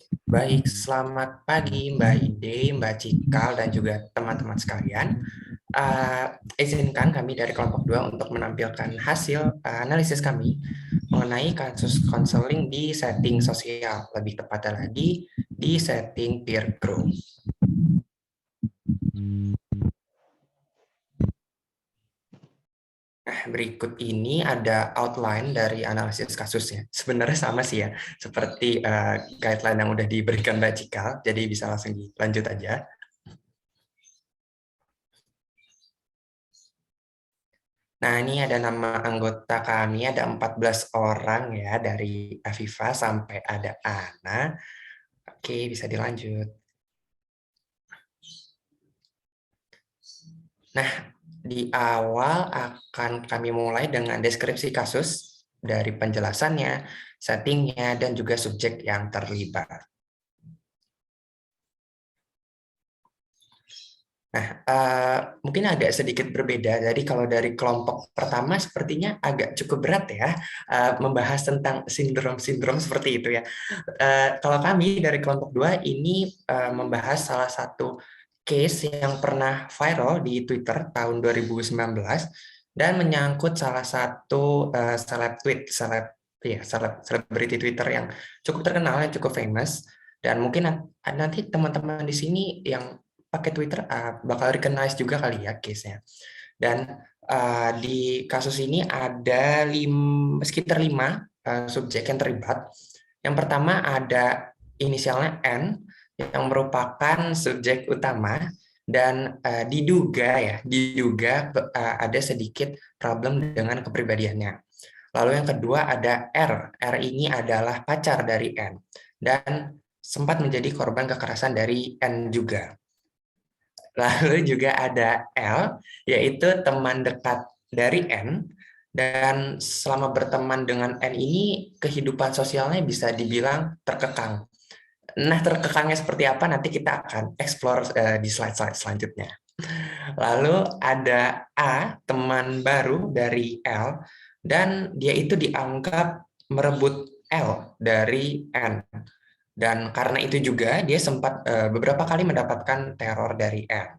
Baik, selamat pagi Mbak Ide, Mbak Cikal, dan juga teman-teman sekalian. Izinkan kami dari kelompok 2 untuk menampilkan hasil analisis kami mengenai kasus konseling di setting sosial, lebih tepatnya lagi di setting peer group. Nah, berikut ini ada outline dari analisis kasusnya. Sebenarnya sama sih ya, seperti guideline yang udah diberikan Mbak Cikal, jadi bisa langsung dilanjut aja. Nah, ini ada nama anggota kami, ada 14 orang ya, dari Afifa sampai ada Ana. Oke, bisa dilanjut. Nah, di awal akan kami mulai dengan deskripsi kasus dari penjelasannya, settingnya, dan juga subjek yang terlibat. Nah, mungkin agak sedikit berbeda. Jadi kalau dari kelompok pertama sepertinya agak cukup berat ya, membahas tentang sindrom-sindrom seperti itu ya. Kalau kami dari kelompok 2 ini membahas salah satu case yang pernah viral di Twitter tahun 2019 dan menyangkut salah satu selebriti Twitter yang cukup terkenal, yang cukup famous. Dan mungkin nanti teman-teman di sini yang pakai Twitter bakal recognize juga kali ya case-nya. Dan di kasus ini ada sekitar 5 subjek yang terlibat. Yang pertama ada inisialnya N yang merupakan subjek utama dan diduga ada sedikit problem dengan kepribadiannya. Lalu yang kedua ada R. R ini adalah pacar dari N dan sempat menjadi korban kekerasan dari N juga. Lalu juga ada L, yaitu teman dekat dari N, dan selama berteman dengan N ini, kehidupan sosialnya bisa dibilang terkekang. Nah, terkekangnya seperti apa nanti kita akan explore di slide-slide selanjutnya. Lalu ada A, teman baru dari L, dan dia itu dianggap merebut L dari N. Dan karena itu juga dia sempat beberapa kali mendapatkan teror dari N.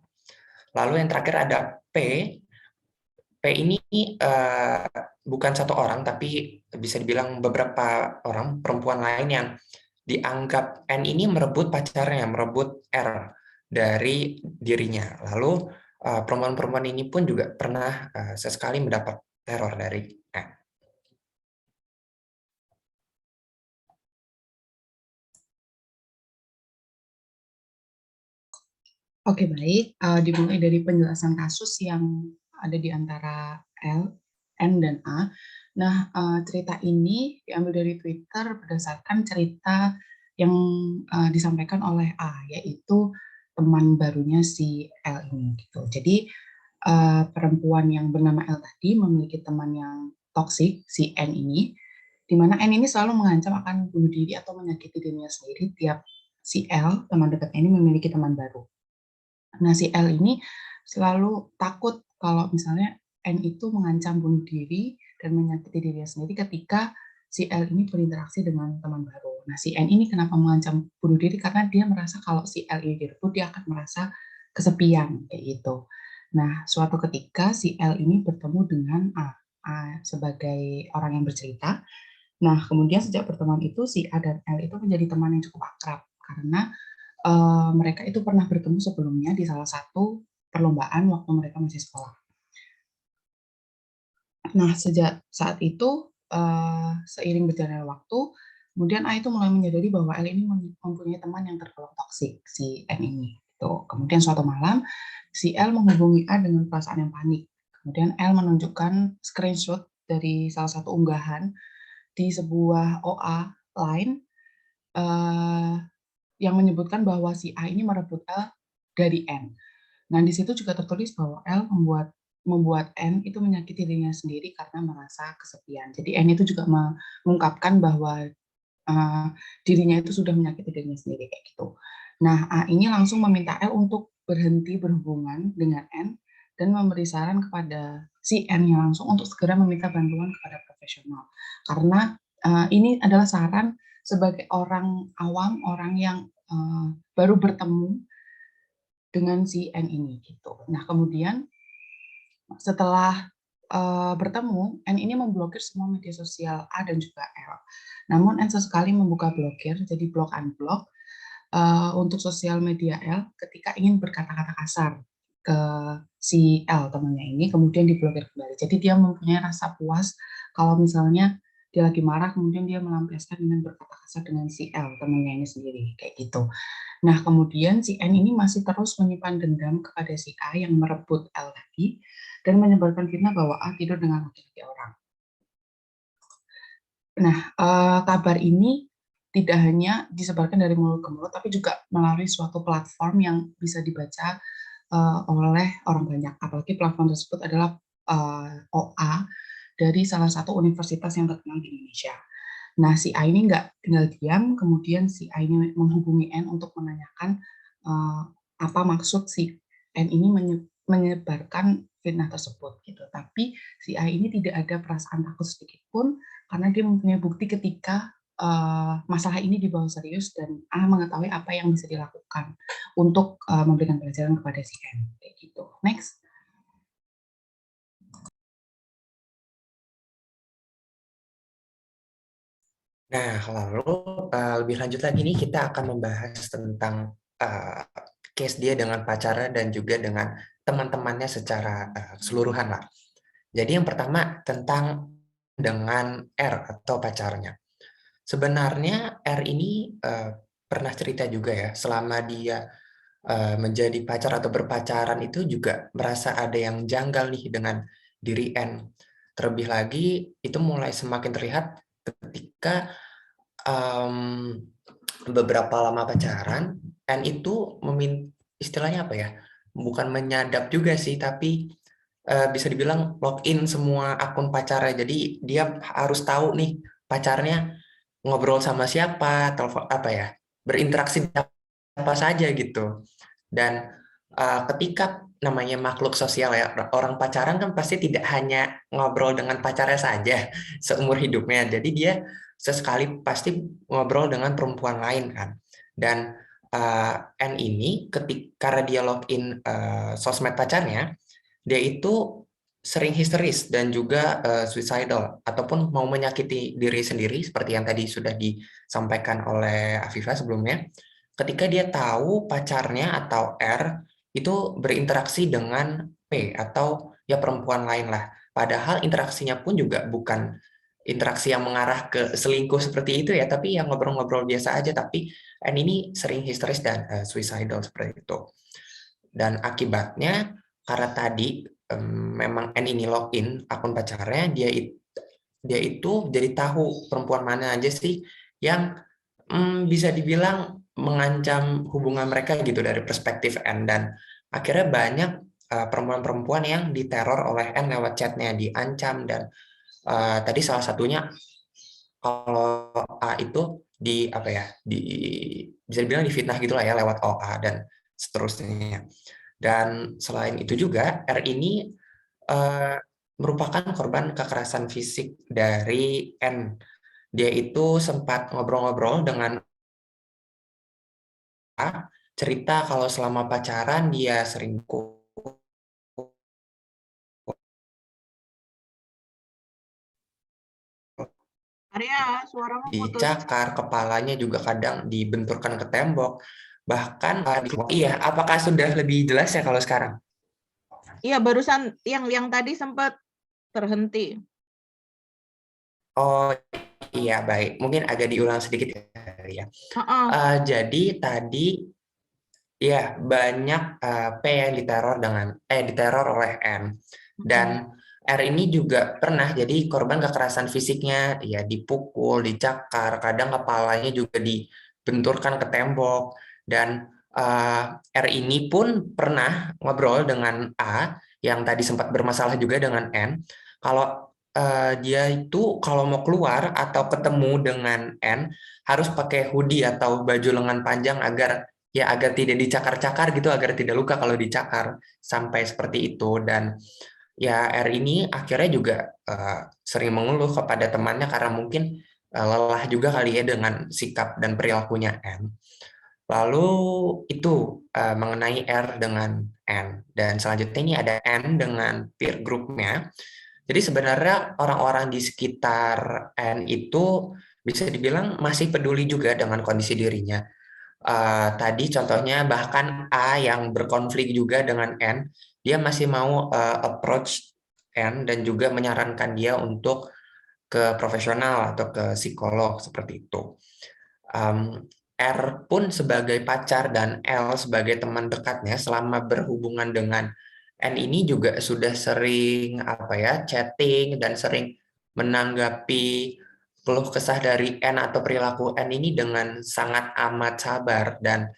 Lalu yang terakhir ada P. P ini bukan satu orang, tapi bisa dibilang beberapa orang, perempuan lain yang dianggap N ini merebut pacarnya, merebut R dari dirinya. Lalu perempuan-perempuan ini pun juga pernah sesekali mendapat teror dari N. Oke, baik. Dimulai dari penjelasan kasus yang ada di antara N dan A. Nah, cerita ini diambil dari Twitter berdasarkan cerita yang disampaikan oleh A, yaitu teman barunya si L ini. Gitu. Jadi, perempuan yang bernama L tadi memiliki teman yang toksik, si N ini, di mana N ini selalu mengancam akan bunuh diri atau menyakiti dirinya sendiri tiap si L, teman dekat ini, memiliki teman baru. Nah, si L ini selalu takut kalau misalnya N itu mengancam bunuh diri dan menyakiti dirinya sendiri ketika si L ini berinteraksi dengan teman baru. Nah, si N ini kenapa mengancam bunuh diri? Karena dia merasa kalau si L ini direbut, dia akan merasa kesepian, kayak gitu. Nah, suatu ketika si L ini bertemu dengan A, A sebagai orang yang bercerita. Nah, kemudian sejak pertemuan itu, si A dan L itu menjadi teman yang cukup akrab, karena mereka itu pernah bertemu sebelumnya di salah satu perlombaan waktu mereka masih sekolah. Nah, sejak saat itu, seiring berjalannya waktu, kemudian A itu mulai menyadari bahwa L ini mempunyai teman yang tergolong toksik, si N ini. Tuh. Kemudian suatu malam, si L menghubungi A dengan perasaan yang panik. Kemudian L menunjukkan screenshot dari salah satu unggahan di sebuah OA lain yang menyebutkan bahwa si A ini merebut L dari N. Nah, di situ juga tertulis bahwa L membuat N itu menyakiti dirinya sendiri karena merasa kesepian. Jadi N itu juga mengungkapkan bahwa dirinya itu sudah menyakiti dirinya sendiri kayak gitu. Nah, A ini langsung meminta L untuk berhenti berhubungan dengan N dan memberi saran kepada si N yang langsung untuk segera meminta bantuan kepada profesional. Karena ini adalah saran sebagai orang awam, orang yang baru bertemu dengan si N ini gitu. Nah, kemudian setelah bertemu, N ini memblokir semua media sosial A dan juga L. Namun N sesekali membuka blokir, jadi block unblock untuk sosial media L ketika ingin berkata-kata kasar ke si L temannya ini, kemudian diblokir kembali. Jadi dia mempunyai rasa puas kalau misalnya dia lagi marah, kemudian dia melampiaskan dengan berkata kasar dengan si L temannya ini sendiri, kayak gitu. Nah, kemudian si N ini masih terus menyimpan dendam kepada si A yang merebut L tadi dan menyebarkan fitnah bahwa A tidur dengan laki-laki orang. Nah, kabar ini tidak hanya disebarkan dari mulut ke mulut, tapi juga melalui suatu platform yang bisa dibaca oleh orang banyak. Apalagi platform tersebut adalah OA dari salah satu universitas yang terkenal di Indonesia. Nah, si A ini nggak tinggal diam, kemudian si A ini menghubungi N untuk menanyakan apa maksud si N ini menyebarkan fitnah tersebut gitu. Tapi si A ini tidak ada perasaan takut sedikit pun karena dia mempunyai bukti ketika masalah ini dibawa serius dan A mengetahui apa yang bisa dilakukan untuk memberikan pelajaran kepada si N kayak gitu. Next. Nah, lalu lebih lanjut lagi nih kita akan membahas tentang case dia dengan pacarnya dan juga dengan teman-temannya secara keseluruhan lah. Jadi yang pertama tentang dengan R atau pacarnya. Sebenarnya R ini pernah cerita juga ya, selama dia menjadi pacar atau berpacaran itu juga merasa ada yang janggal nih dengan diri N. Terlebih lagi itu mulai semakin terlihat ketika beberapa lama pacaran, N itu istilahnya apa ya? Bukan menyadap juga sih, tapi bisa dibilang login semua akun pacarnya. Jadi dia harus tahu nih pacarnya ngobrol sama siapa, telepon apa ya, berinteraksi apa saja gitu. Dan ketika namanya makhluk sosial ya, orang pacaran kan pasti tidak hanya ngobrol dengan pacarnya saja seumur hidupnya. Jadi dia sesekali pasti ngobrol dengan perempuan lain kan. Dan N ini karena dia login sosmed pacarnya, dia itu sering histeris dan juga suicidal ataupun mau menyakiti diri sendiri seperti yang tadi sudah disampaikan oleh Afifa sebelumnya. Ketika dia tahu pacarnya atau R itu berinteraksi dengan P atau ya perempuan lain lah. Padahal interaksinya pun juga bukan interaksi yang mengarah ke selingkuh seperti itu ya, tapi yang ngobrol-ngobrol biasa aja. Tapi N ini sering histeris dan suicidal seperti itu. Dan akibatnya karena tadi memang N ini login akun pacarnya, dia itu jadi tahu perempuan mana aja sih yang bisa dibilang mengancam hubungan mereka gitu dari perspektif N. Dan akhirnya banyak perempuan-perempuan yang diteror oleh N lewat chatnya, diancam. Dan tadi salah satunya kalau A itu apa ya, bisa dibilang difitnah gitulah ya lewat OA dan seterusnya. Dan selain itu juga R ini merupakan korban kekerasan fisik dari N. Dia itu sempat ngobrol-ngobrol dengan A, cerita kalau selama pacaran dia sering Arya, suaramu putus. dicakar, kepalanya juga kadang dibenturkan ke tembok. Bahkan iya, apakah sudah lebih jelas ya kalau sekarang? Iya, barusan yang tadi sempat terhenti. Oh iya, baik. Mungkin agak diulang sedikit ya. Jadi tadi ya banyak P yang diteror oleh N. Dan R ini juga pernah jadi korban kekerasan fisiknya, ya dipukul, dicakar, kadang kepalanya juga dibenturkan ke tembok. Dan R ini pun pernah ngobrol dengan A yang tadi sempat bermasalah juga dengan N. Kalau dia itu kalau mau keluar atau ketemu dengan N harus pakai hoodie atau baju lengan panjang agar tidak dicakar-cakar gitu, agar tidak luka kalau dicakar, sampai seperti itu. Dan ya R ini akhirnya juga sering mengeluh kepada temannya karena mungkin lelah juga kali ya dengan sikap dan perilakunya N. Lalu itu mengenai R dengan N. Dan selanjutnya ini ada N dengan peer group-nya. Jadi sebenarnya orang-orang di sekitar N itu bisa dibilang masih peduli juga dengan kondisi dirinya. Tadi contohnya bahkan A yang berkonflik juga dengan N, dia masih mau approach N dan juga menyarankan dia untuk ke profesional atau ke psikolog seperti itu. R pun sebagai pacar dan L sebagai teman dekatnya selama berhubungan dengan N ini juga sudah sering chatting dan sering menanggapi keluh kesah dari N atau perilaku N ini dengan sangat amat sabar dan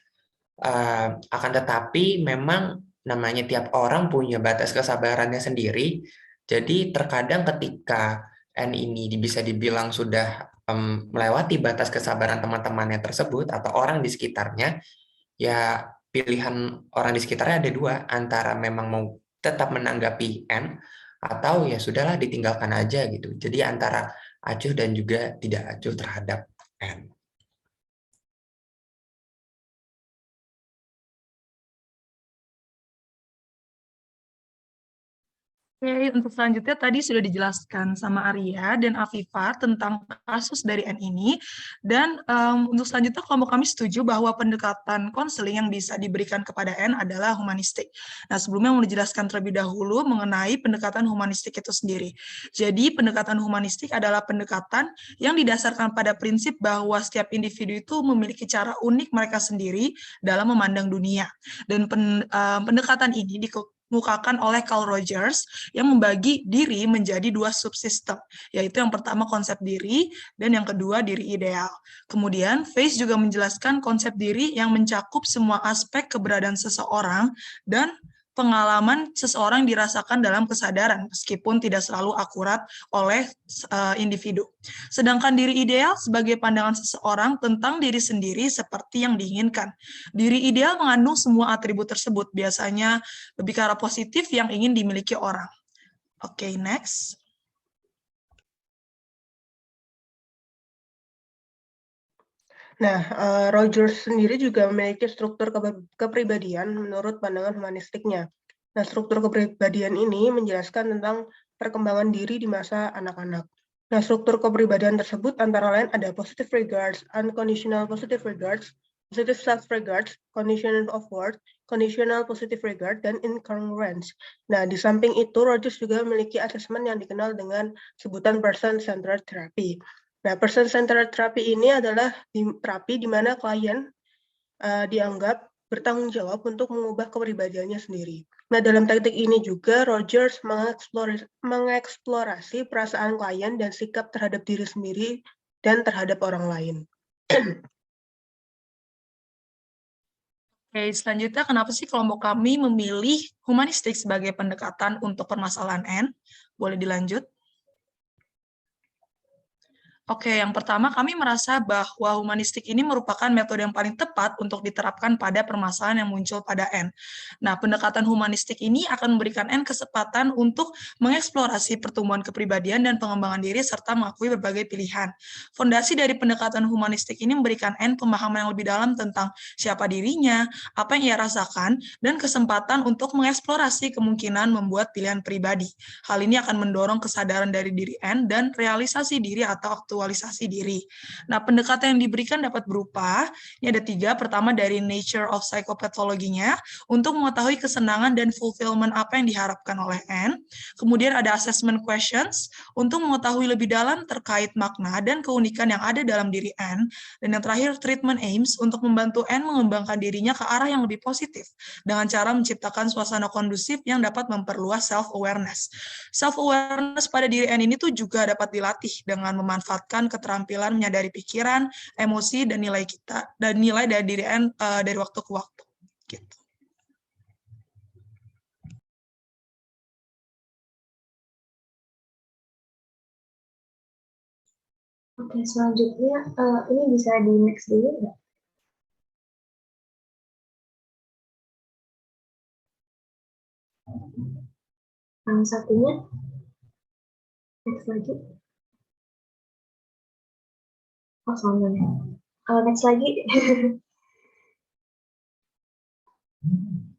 akan tetapi memang namanya tiap orang punya batas kesabarannya sendiri. Jadi terkadang ketika N ini bisa dibilang sudah melewati batas kesabaran teman-temannya tersebut atau orang di sekitarnya, ya pilihan orang di sekitarnya ada dua, antara memang mau tetap menanggapi N atau ya sudahlah ditinggalkan aja gitu. Jadi antara acuh dan juga tidak acuh terhadap N. Oke, untuk selanjutnya tadi sudah dijelaskan sama Arya dan Afifa tentang kasus dari N ini. Dan untuk selanjutnya kelompok kami setuju bahwa pendekatan konseling yang bisa diberikan kepada N adalah humanistik. Nah, sebelumnya mau dijelaskan terlebih dahulu mengenai pendekatan humanistik itu sendiri. Jadi, pendekatan humanistik adalah pendekatan yang didasarkan pada prinsip bahwa setiap individu itu memiliki cara unik mereka sendiri dalam memandang dunia. Dan pendekatan ini dikemukakan oleh Carl Rogers yang membagi diri menjadi dua subsistem, yaitu yang pertama konsep diri dan yang kedua diri ideal. Kemudian, Weiss juga menjelaskan konsep diri yang mencakup semua aspek keberadaan seseorang dan pengalaman seseorang dirasakan dalam kesadaran, meskipun tidak selalu akurat oleh individu. Sedangkan diri ideal sebagai pandangan seseorang tentang diri sendiri seperti yang diinginkan. Diri ideal mengandung semua atribut tersebut, biasanya lebih ke arah positif yang ingin dimiliki orang. Oke, next. Nah, Rogers sendiri juga memiliki struktur kepribadian menurut pandangan humanistiknya. Nah, struktur kepribadian ini menjelaskan tentang perkembangan diri di masa anak-anak. Nah, struktur kepribadian tersebut antara lain ada positive regards, unconditional positive regards, positive self-regards, conditional of worth, conditional positive regard, dan incongruence. Nah, di samping itu, Rogers juga memiliki asesmen yang dikenal dengan sebutan person-centered therapy. Nah, person-centered therapy ini adalah terapi di mana klien dianggap bertanggung jawab untuk mengubah kepribadiannya sendiri. Nah, dalam teknik ini juga Rogers mengeksplorasi perasaan klien dan sikap terhadap diri sendiri dan terhadap orang lain. Oke, selanjutnya kenapa sih kelompok kami memilih humanistik sebagai pendekatan untuk permasalahan N? Boleh dilanjut? Oke, yang pertama kami merasa bahwa humanistik ini merupakan metode yang paling tepat untuk diterapkan pada permasalahan yang muncul pada N. Nah, pendekatan humanistik ini akan memberikan N kesempatan untuk mengeksplorasi pertumbuhan kepribadian dan pengembangan diri serta mengakui berbagai pilihan. Fondasi dari pendekatan humanistik ini memberikan N pemahaman yang lebih dalam tentang siapa dirinya, apa yang ia rasakan, dan kesempatan untuk mengeksplorasi kemungkinan membuat pilihan pribadi. Hal ini akan mendorong kesadaran dari diri N dan realisasi diri atau aktualisasi diri. Nah, pendekatan yang diberikan dapat berupa, ini ada 3, pertama dari nature of psychopathology-nya, untuk mengetahui kesenangan dan fulfillment apa yang diharapkan oleh N. Kemudian ada assessment questions, untuk mengetahui lebih dalam terkait makna dan keunikan yang ada dalam diri N. Dan yang terakhir, treatment aims, untuk membantu N mengembangkan dirinya ke arah yang lebih positif, dengan cara menciptakan suasana kondusif yang dapat memperluas self-awareness. Self-awareness pada diri N ini tuh juga dapat dilatih dengan memanfaatkan keterampilan menyadari pikiran, emosi, dan nilai kita, dan nilai dari diri N dari waktu ke waktu. Gitu. Oke, selanjutnya ini bisa di next dulu nggak? Satunya, next lagi. Oh, sama ya. Kalau next lagi.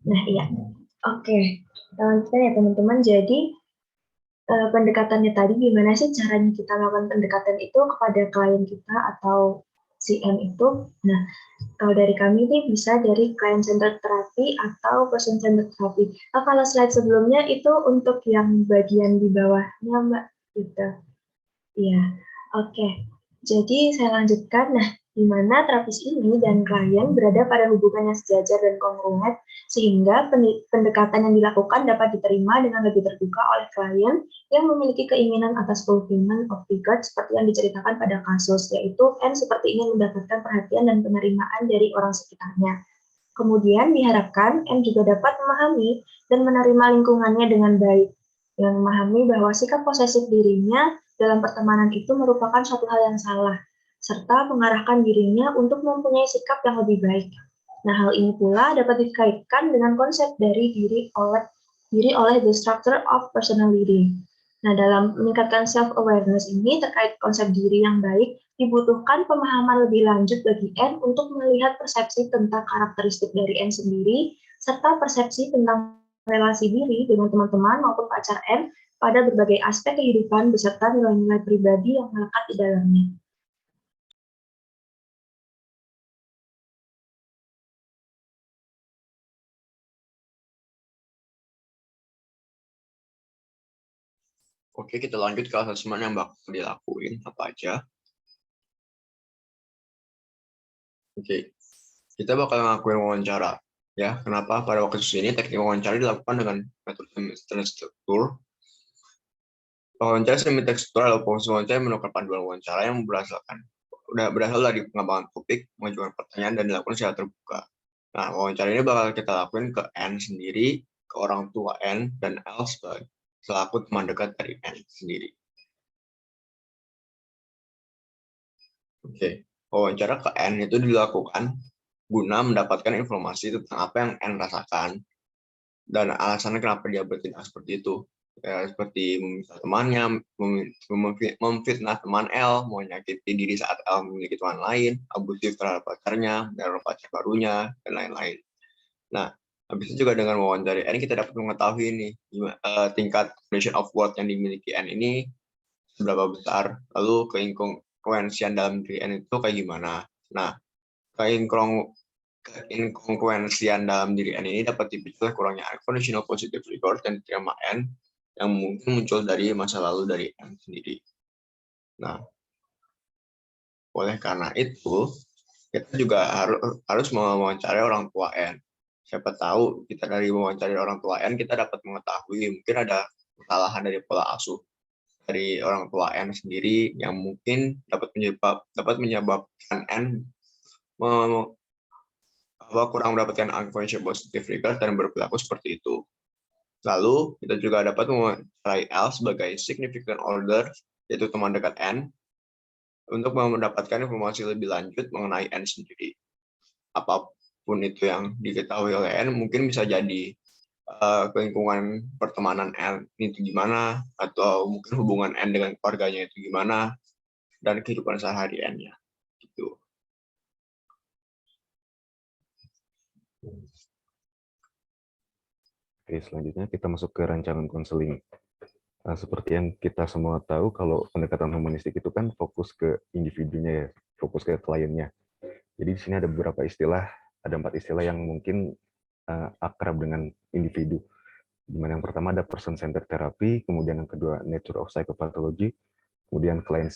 Nah, iya. Oke. Kita lanjutkan ya, teman-teman. Jadi, pendekatannya tadi, gimana sih caranya kita melakukan pendekatan itu kepada klien kita atau si M itu? Nah, kalau dari kami ini bisa dari client-centered therapy atau person-centered therapy. Nah, kalau slide sebelumnya itu untuk yang bagian di bawahnya, Mbak. Gitu. Iya, oke. Jadi saya lanjutkan. Nah, di mana terapis ini dan klien berada pada hubungan yang sejajar dan kongruent, sehingga pendekatan yang dilakukan dapat diterima dengan lebih terbuka oleh klien yang memiliki keinginan atas fulfillment of regard seperti yang diceritakan pada kasus, yaitu N seperti ingin mendapatkan perhatian dan penerimaan dari orang sekitarnya. Kemudian diharapkan N juga dapat memahami dan menerima lingkungannya dengan baik, dengan memahami bahwa sikap posesif dirinya dalam pertemanan itu merupakan suatu hal yang salah, serta mengarahkan dirinya untuk mempunyai sikap yang lebih baik. Nah, hal ini pula dapat dikaitkan dengan konsep dari diri oleh the structure of personality. Nah, dalam meningkatkan self-awareness ini terkait konsep diri yang baik, dibutuhkan pemahaman lebih lanjut bagi N untuk melihat persepsi tentang karakteristik dari N sendiri, serta persepsi tentang relasi diri dengan teman-teman maupun pacar N pada berbagai aspek kehidupan beserta nilai-nilai pribadi yang melekat di dalamnya. Oke, kita lanjut ke asesmen yang bakal dilakuin apa aja. Oke, kita bakal ngelakuin wawancara. Ya, kenapa pada waktu ini teknik wawancara dilakukan dengan metode struktur. Wawancara semi tekstual atau proses wawancara menukar panduan wawancara yang berasal dari pengembangan topik, mengajukan pertanyaan, dan dilakukan secara terbuka. Nah, wawancara ini bakal kita lakuin ke N sendiri, ke orang tua N, dan L selaku teman dekat dari N sendiri. Oke, wawancara ke N itu dilakukan guna mendapatkan informasi tentang apa yang N rasakan dan alasan kenapa dia bertindak seperti itu. Ya, seperti memisah temannya, memfitnah teman L, menyakiti diri saat L memiliki teman lain, abusif terhadap pacarnya, terhadap pacar barunya, dan lain-lain. Nah, habis itu juga dengan wawancara N kita dapat mengetahui nih tingkat comprehension of word yang dimiliki N ini seberapa besar, lalu keinkongruensian dalam diri N itu kayak gimana. Nah, keinkongruensian dalam diri N ini dapat dipicu oleh kurangnya conditional positive regard dan diterima N yang mungkin muncul dari masa lalu dari N sendiri. Nah, oleh karena itu, kita juga harus mewawancarai orang tua N. Siapa tahu kita dari mewawancarai orang tua N, kita dapat mengetahui mungkin ada kesalahan dari pola asuh dari orang tua N sendiri yang mungkin dapat menyebabkan N kurang mendapatkan unconscious positive regard dan berperilaku seperti itu. Lalu, kita juga dapat mewawancarai L sebagai significant other, yaitu teman dekat N, untuk mendapatkan informasi lebih lanjut mengenai N sendiri. Apapun itu yang diketahui oleh N, mungkin bisa jadi lingkungan pertemanan N itu gimana, atau mungkin hubungan N dengan keluarganya itu gimana, dan kehidupan sehari N-nya. Gitu. Oke, selanjutnya kita masuk ke rancangan konseling. Nah, seperti yang kita semua tahu, kalau pendekatan humanistik itu kan fokus ke individunya ya, fokus ke kliennya. Jadi di sini ada beberapa istilah, ada 4 istilah yang mungkin akrab dengan individu. Dimana yang pertama ada person-centered therapy, kemudian yang kedua nature of psychopathology, kemudian client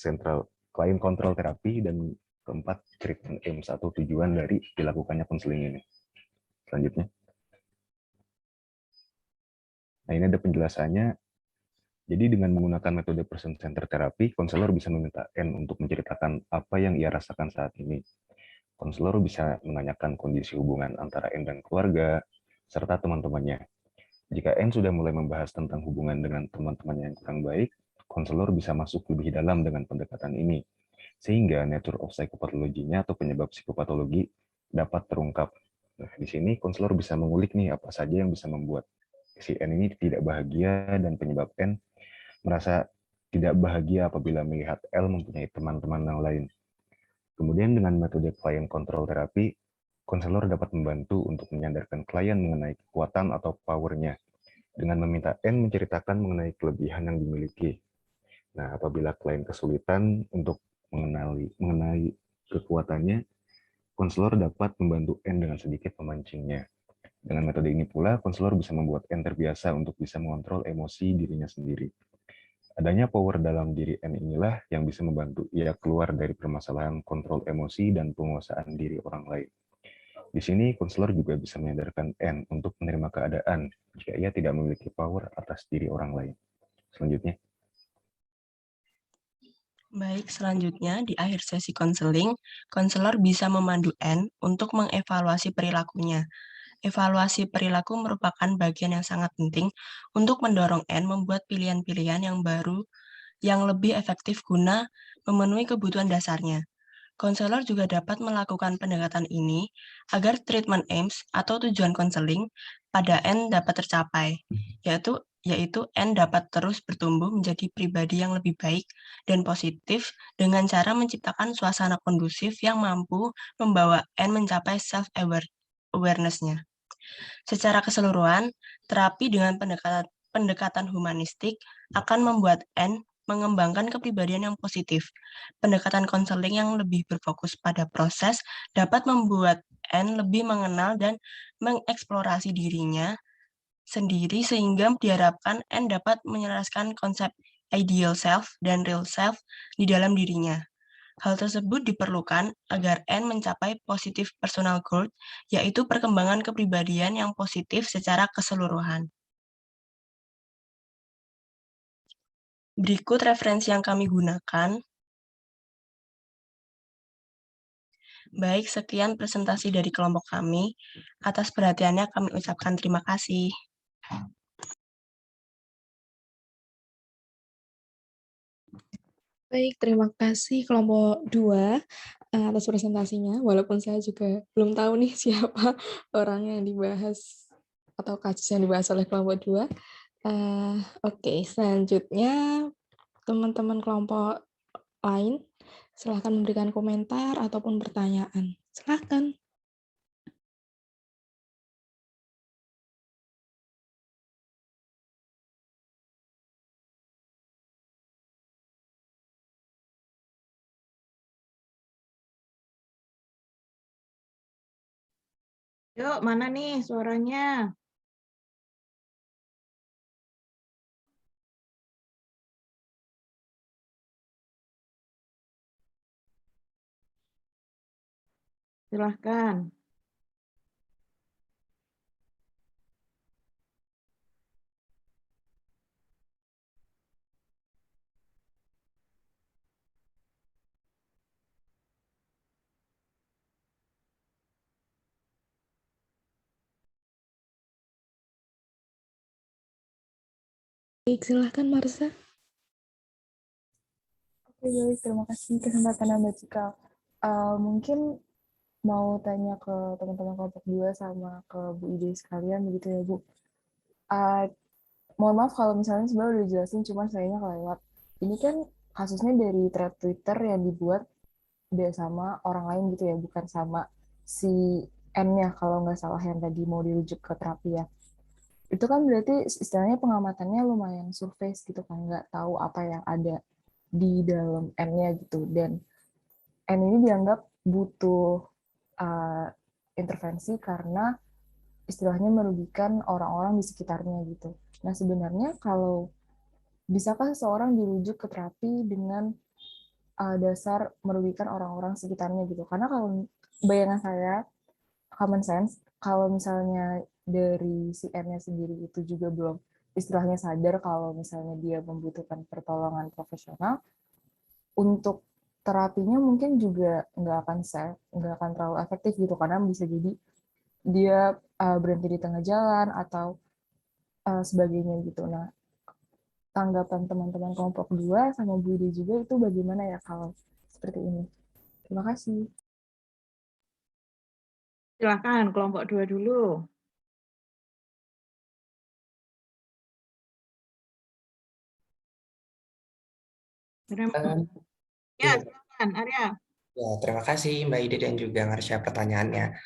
control therapy, dan keempat treatment aims atau tujuan dari dilakukannya konseling ini. Selanjutnya. Nah, ini ada penjelasannya. Jadi dengan menggunakan metode person-centered therapy, konselor bisa meminta N untuk menceritakan apa yang ia rasakan saat ini. Konselor bisa menanyakan kondisi hubungan antara N dan keluarga, serta teman-temannya. Jika N sudah mulai membahas tentang hubungan dengan teman-temannya yang kurang baik, konselor bisa masuk lebih dalam dengan pendekatan ini, sehingga nature of psychopathology-nya atau penyebab psikopatologi dapat terungkap. Nah, di sini konselor bisa mengulik nih apa saja yang bisa membuat si N ini tidak bahagia dan penyebab N merasa tidak bahagia apabila melihat L mempunyai teman-teman yang lain. Kemudian dengan metode client control terapi, konselor dapat membantu untuk menyadarkan klien mengenai kekuatan atau power-nya dengan meminta N menceritakan mengenai kelebihan yang dimiliki. Nah, apabila klien kesulitan untuk mengenai kekuatannya, konselor dapat membantu N dengan sedikit memancingnya. Dengan metode ini pula, konselor bisa membuat N terbiasa untuk bisa mengontrol emosi dirinya sendiri. Adanya power dalam diri N inilah yang bisa membantu ia keluar dari permasalahan kontrol emosi dan penguasaan diri orang lain. Di sini, konselor juga bisa menyadarkan N untuk menerima keadaan jika ia tidak memiliki power atas diri orang lain. Selanjutnya. Baik, selanjutnya di akhir sesi konseling, konselor bisa memandu N untuk mengevaluasi perilakunya. Evaluasi perilaku merupakan bagian yang sangat penting untuk mendorong N membuat pilihan-pilihan yang baru yang lebih efektif guna memenuhi kebutuhan dasarnya. Konselor juga dapat melakukan pendekatan ini agar treatment aims atau tujuan konseling pada N dapat tercapai, yaitu N dapat terus bertumbuh menjadi pribadi yang lebih baik dan positif dengan cara menciptakan suasana kondusif yang mampu membawa N mencapai self-awareness-nya. Secara keseluruhan, terapi dengan pendekatan humanistik akan membuat N mengembangkan kepribadian yang positif. Pendekatan konseling yang lebih berfokus pada proses dapat membuat N lebih mengenal dan mengeksplorasi dirinya sendiri sehingga diharapkan N dapat menyelaraskan konsep ideal self dan real self di dalam dirinya. Hal tersebut diperlukan agar N mencapai positive personal growth, yaitu perkembangan kepribadian yang positif secara keseluruhan. Berikut referensi yang kami gunakan. Baik, sekian presentasi dari kelompok kami. Atas perhatiannya kami ucapkan terima kasih. Baik, terima kasih kelompok 2 atas presentasinya. Walaupun saya juga belum tahu nih siapa orang yang dibahas atau kasus yang dibahas oleh kelompok 2. Oke, selanjutnya teman-teman kelompok lain silahkan memberikan komentar ataupun pertanyaan. Silahkan. Yuk, mana nih suaranya? Silahkan. Baik, silahkan Marsa. Oke, baik. Terima kasih kesempatannya Mbak Cika. Mungkin mau tanya ke teman-teman kelompok 2 sama ke Bu Ide sekalian, begitu ya, Bu. Mohon maaf kalau misalnya sebenarnya udah dijelasin, cuman sayangnya kelewat. Ini kan kasusnya dari thread Twitter yang dibuat udah sama orang lain gitu ya, bukan sama si N-nya kalau nggak salah yang tadi mau dirujuk ke terapi ya. Itu kan berarti istilahnya pengamatannya lumayan surface gitu kan, nggak tahu apa yang ada di dalam N-nya gitu. Dan N ini dianggap butuh intervensi karena istilahnya merugikan orang-orang di sekitarnya gitu. Nah sebenarnya kalau bisakah seseorang dirujuk ke terapi dengan dasar merugikan orang-orang sekitarnya gitu? Karena kalau bayangan saya, common sense, kalau misalnya dari si N-nya sendiri itu juga belum istilahnya sadar kalau misalnya dia membutuhkan pertolongan profesional, untuk terapinya mungkin juga nggak akan terlalu efektif gitu, karena bisa jadi dia berhenti di tengah jalan atau sebagainya gitu. Nah, tanggapan teman-teman kelompok 2 sama Bu Ide juga itu bagaimana ya kalau seperti ini? Terima kasih. Silahkan kelompok 2 dulu. Ya, silakan Arya. Ya, terima kasih Mbak Ide dan juga Marsha pertanyaannya.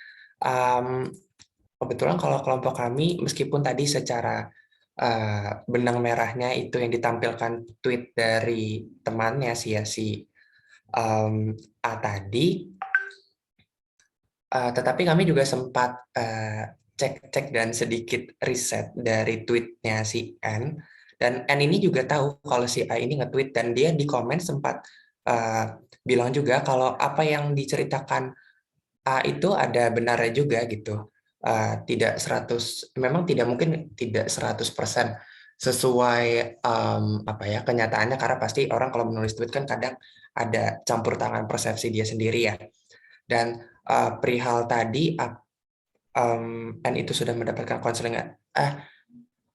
Kebetulan kalau kelompok kami, meskipun tadi secara benang merahnya itu yang ditampilkan tweet dari temannya si A tadi, tetapi kami juga sempat cek-cek dan sedikit riset dari tweetnya si N, dan N ini juga tahu kalau si A ini nge-tweet, dan dia di komen sempat bilang juga kalau apa yang diceritakan A itu ada benarnya juga gitu. Tidak 100, memang tidak mungkin tidak 100% sesuai apa ya kenyataannya, karena pasti orang kalau menulis tweet kan kadang ada campur tangan persepsi dia sendiri ya. Dan perihal tadi N itu sudah mendapatkan konseling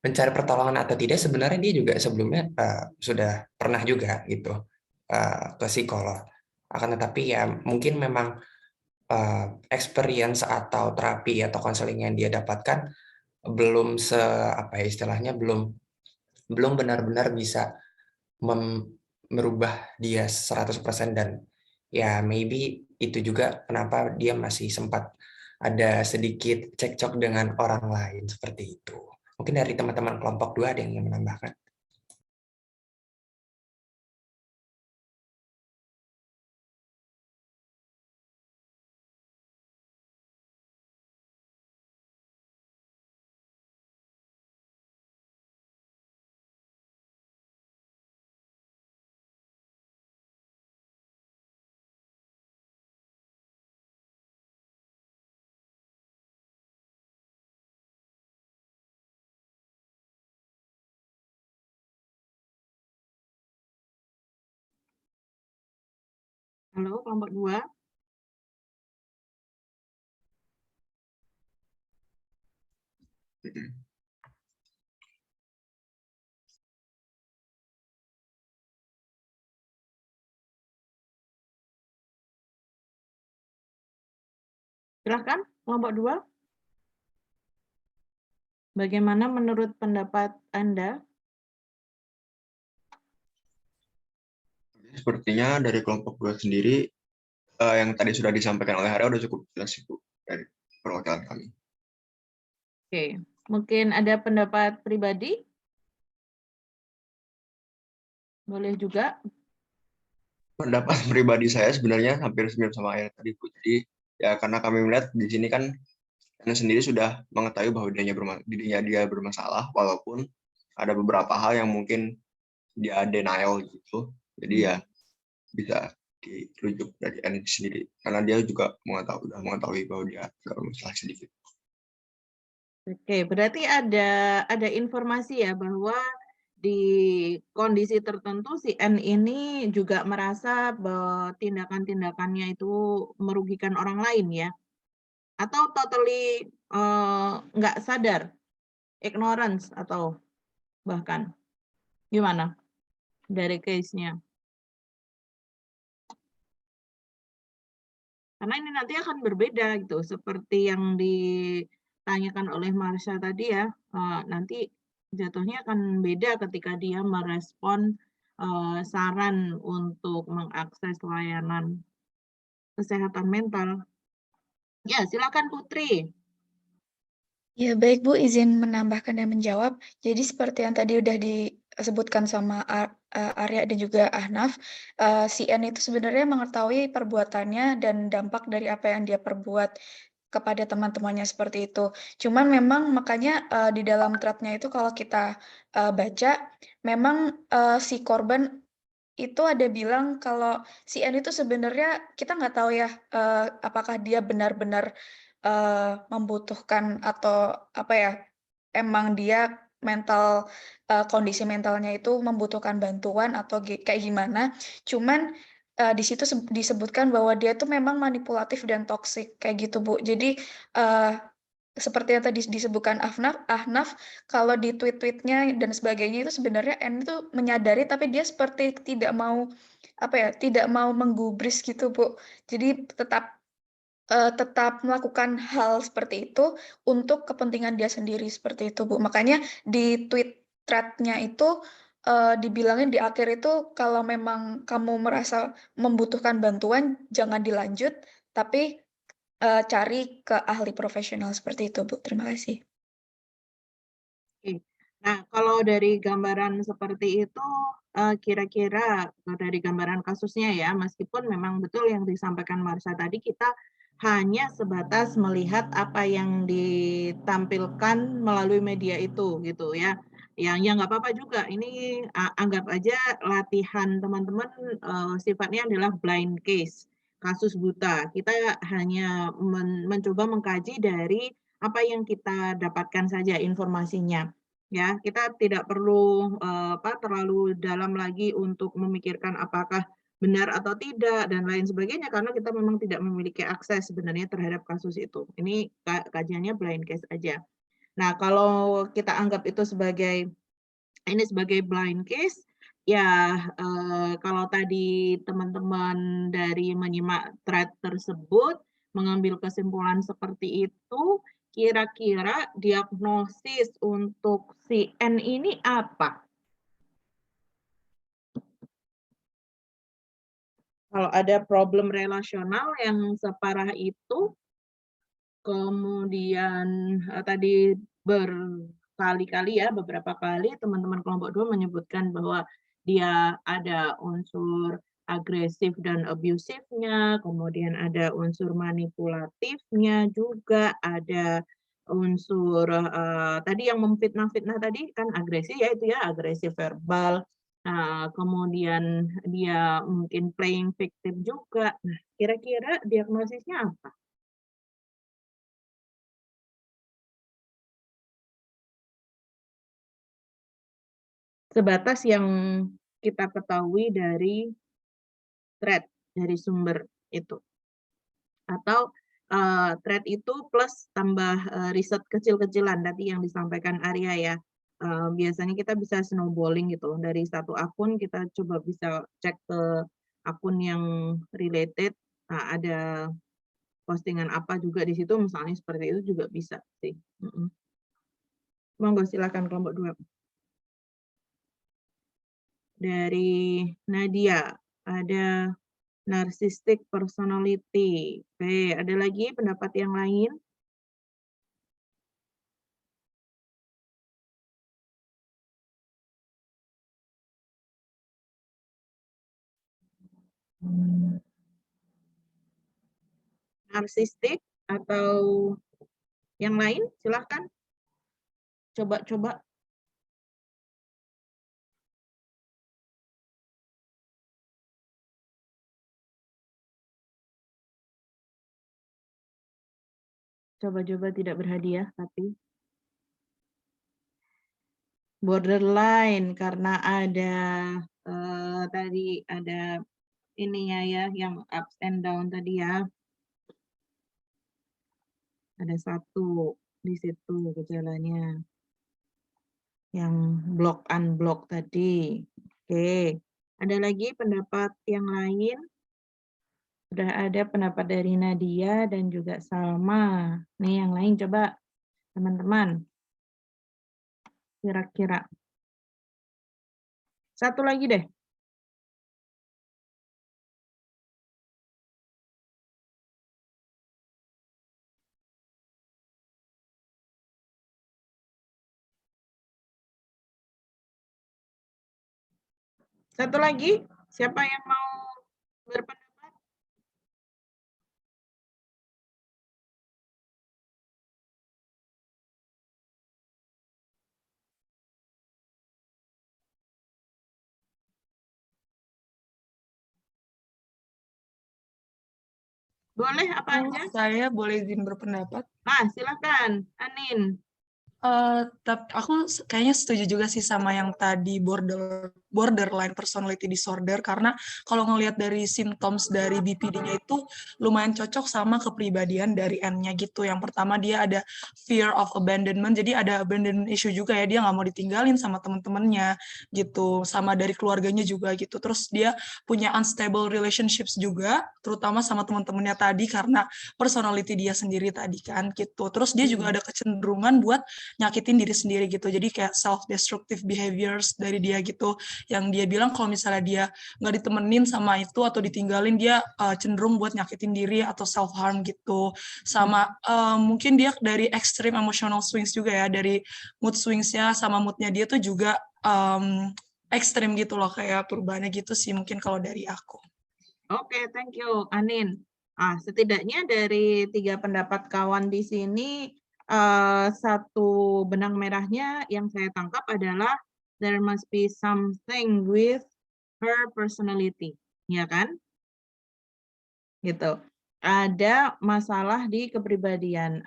mencari pertolongan atau tidak, sebenarnya dia juga sebelumnya sudah pernah juga gitu ke psikolog. Akan tetapi ya mungkin memang experience atau terapi atau konseling yang dia dapatkan belum apa ya istilahnya, belum benar-benar bisa merubah dia 100%, dan ya maybe itu juga kenapa dia masih sempat ada sedikit cekcok dengan orang lain seperti itu. Mungkin dari teman-teman kelompok 2 ada yang ingin menambahkan. Halo, kelompok 2. Silahkan, kelompok 2. Bagaimana menurut pendapat Anda? Sepertinya dari kelompok 2 sendiri, yang tadi sudah disampaikan oleh Harya sudah cukup jelas Ibu dari perwakilan kami. Oke, mungkin ada pendapat pribadi? Boleh juga. Pendapat pribadi saya sebenarnya hampir mirip sama Ayah tadi, Bu. Jadi ya karena kami melihat di sini kan Anda sendiri sudah mengetahui bahwa dirinya dia bermasalah, walaupun ada beberapa hal yang mungkin dia denial gitu. Jadi ya bisa dirujuk dari N sendiri karena dia juga sudah mengetahui bahwa dia agak bermasalah sedikit. Oke, berarti ada informasi ya bahwa di kondisi tertentu si N ini juga merasa bahwa tindakan-tindakannya itu merugikan orang lain ya? Atau totally nggak sadar, ignorance atau bahkan gimana dari case-nya? Karena ini nanti akan berbeda gitu, seperti yang ditanyakan oleh Marsha tadi ya, nanti jatuhnya akan beda ketika dia merespon saran untuk mengakses layanan kesehatan mental. Ya, silakan Putri. Ya, baik Bu, izin menambahkan dan menjawab. Jadi seperti yang tadi udah disebutkan sama Arya dan juga Ahnaf, si N itu sebenarnya mengetahui perbuatannya dan dampak dari apa yang dia perbuat kepada teman-temannya seperti itu. Cuman memang makanya di dalam thread-nya itu kalau kita baca, memang si korban itu ada bilang kalau si N itu sebenarnya kita nggak tahu ya apakah dia benar-benar membutuhkan atau apa ya, emang dia kondisi mentalnya itu membutuhkan bantuan atau kayak gimana. Cuman di situ disebutkan bahwa dia itu memang manipulatif dan toksik kayak gitu Bu. Jadi seperti yang tadi disebutkan Ahnaf, kalau di tweet-tweetnya dan sebagainya itu sebenarnya N itu menyadari tapi dia seperti tidak mau tidak mau menggubris gitu Bu. Jadi tetap melakukan hal seperti itu untuk kepentingan dia sendiri seperti itu Bu. Makanya di tweet thread-nya itu dibilangin di akhir itu kalau memang kamu merasa membutuhkan bantuan, jangan dilanjut, tapi cari ke ahli profesional seperti itu, Bu. Terima kasih. Oke. Nah, kalau dari gambaran seperti itu, kira-kira dari gambaran kasusnya ya, meskipun memang betul yang disampaikan Marsha tadi, kita hanya sebatas melihat apa yang ditampilkan melalui media itu, gitu ya. Yang ya nggak apa-apa juga. Ini anggap aja latihan teman-teman sifatnya adalah blind case, kasus buta. Kita hanya mencoba mengkaji dari apa yang kita dapatkan saja informasinya. Ya, kita tidak perlu terlalu dalam lagi untuk memikirkan apakah benar atau tidak dan lain sebagainya karena kita memang tidak memiliki akses sebenarnya terhadap kasus itu. Ini kajiannya blind case aja. Nah, kalau kita anggap itu sebagai blind case, ya kalau tadi teman-teman dari menyimak thread tersebut mengambil kesimpulan seperti itu, kira-kira diagnosis untuk si N ini apa? Kalau ada problem relasional yang separah itu, kemudian tadi berkali-kali ya, beberapa kali teman-teman kelompok 2 menyebutkan bahwa dia ada unsur agresif dan abusifnya, kemudian ada unsur manipulatifnya juga, ada unsur tadi yang memfitnah-fitnah tadi kan agresi ya itu ya, agresi verbal. Kemudian dia mungkin playing victim juga. Nah, kira-kira diagnosisnya apa? Sebatas yang kita ketahui dari thread, dari sumber itu. Atau thread itu plus tambah riset kecil-kecilan tadi yang disampaikan Arya ya. Biasanya kita bisa snowballing gitu. Dari satu akun kita coba bisa cek ke akun yang related. Nah, ada postingan apa juga di situ misalnya seperti itu juga bisa sih. Monggo silakan kelompok 2. Dari Nadia ada narcissistic personality. Oke, ada lagi pendapat yang lain? Narsistik atau yang lain? Silahkan. Coba-coba. Coba-coba tidak berhadiah, tapi borderline karena ada tadi ada ininya ya, yang ups and down tadi ya. Ada satu di situ gejalanya. Yang block unblock tadi. Oke. Ada lagi pendapat yang lain? Sudah ada pendapat dari Nadia dan juga Salma. Nih yang lain coba teman-teman. Kira-kira. Satu lagi deh. Satu lagi. Siapa yang mau berpendapat? Boleh apa aja? Saya boleh izin berpendapat. Nah, silakan, Anin. Aku kayaknya setuju juga sih sama yang tadi borderline personality disorder, karena kalau ngelihat dari symptoms dari BPD-nya itu lumayan cocok sama kepribadian dari N-nya gitu. Yang pertama dia ada fear of abandonment, jadi ada abandonment issue juga ya, dia nggak mau ditinggalin sama teman-temannya gitu, sama dari keluarganya juga gitu. Terus dia punya unstable relationships juga, terutama sama teman-temannya tadi karena personality dia sendiri tadi kan gitu. Terus dia juga ada kecenderungan buat nyakitin diri sendiri gitu. Jadi kayak self-destructive behaviors dari dia gitu. Yang dia bilang kalau misalnya dia nggak ditemenin sama itu atau ditinggalin, dia cenderung buat nyakitin diri atau self-harm gitu. Sama mungkin dia dari extreme emotional swings juga ya. Dari mood swings-nya sama mood-nya dia tuh juga ekstrim gitu loh, kayak perubahannya gitu sih mungkin kalau dari aku. Oke, thank you, Anin. Setidaknya dari 3 pendapat kawan di sini, satu benang merahnya yang saya tangkap adalah there must be something with her personality, ya kan? Gitu. Ada masalah di kepribadian.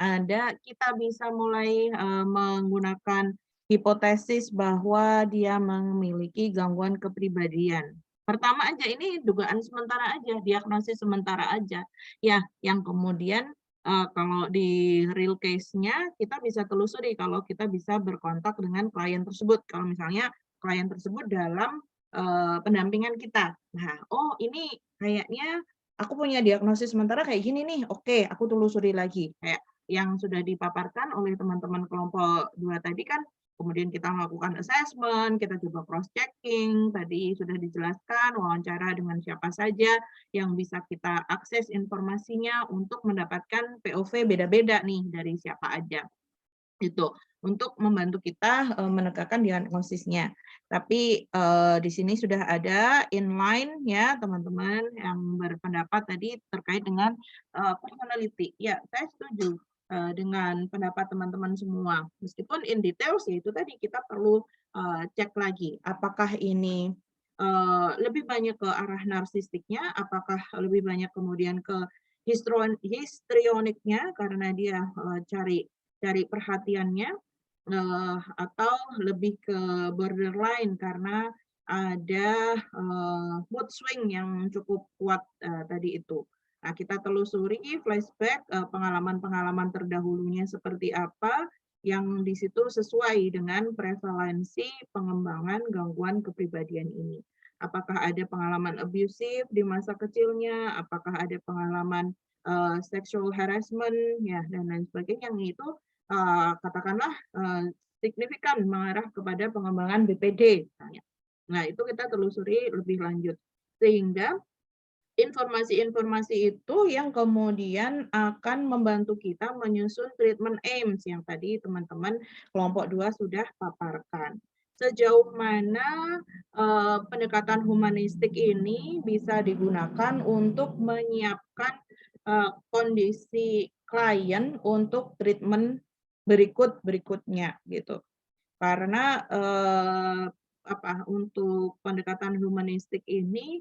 Kita bisa mulai menggunakan hipotesis bahwa dia memiliki gangguan kepribadian. Pertama aja, ini dugaan sementara aja, diagnosis sementara aja. Ya, yang kemudian kalau di real case-nya kita bisa telusuri kalau kita bisa berkontak dengan klien tersebut. Kalau misalnya klien tersebut dalam pendampingan kita. Nah, oh ini kayaknya aku punya diagnosis sementara kayak gini nih, oke, aku telusuri lagi. Kayak yang sudah dipaparkan oleh teman-teman kelompok 2 tadi kan, kemudian kita melakukan assessment, kita coba cross-checking, tadi sudah dijelaskan, wawancara dengan siapa saja yang bisa kita akses informasinya untuk mendapatkan POV beda-beda nih dari siapa aja. Itu untuk membantu kita menegakkan diagnosisnya. Tapi di sini sudah ada inline ya teman-teman yang berpendapat tadi terkait dengan personality. Ya, saya setuju dengan pendapat teman-teman semua. Meskipun in details ya itu tadi kita perlu cek lagi apakah ini lebih banyak ke arah narsistiknya, apakah lebih banyak kemudian ke histrioniknya karena dia cari perhatiannya, atau lebih ke borderline karena ada mood swing yang cukup kuat tadi itu. Nah, kita telusuri flashback pengalaman-pengalaman terdahulunya seperti apa yang di situ sesuai dengan prevalensi pengembangan gangguan kepribadian ini. Apakah ada pengalaman abusive di masa kecilnya, apakah ada pengalaman sexual harassment, ya dan lain sebagainya, yang itu katakanlah signifikan mengarah kepada pengembangan BPD misalnya. Nah, itu kita telusuri lebih lanjut. Sehingga informasi-informasi itu yang kemudian akan membantu kita menyusun treatment aims yang tadi teman-teman kelompok 2 sudah paparkan. Sejauh mana pendekatan humanistik ini bisa digunakan untuk menyiapkan kondisi klien untuk treatment berikutnya gitu. Karena untuk pendekatan humanistik ini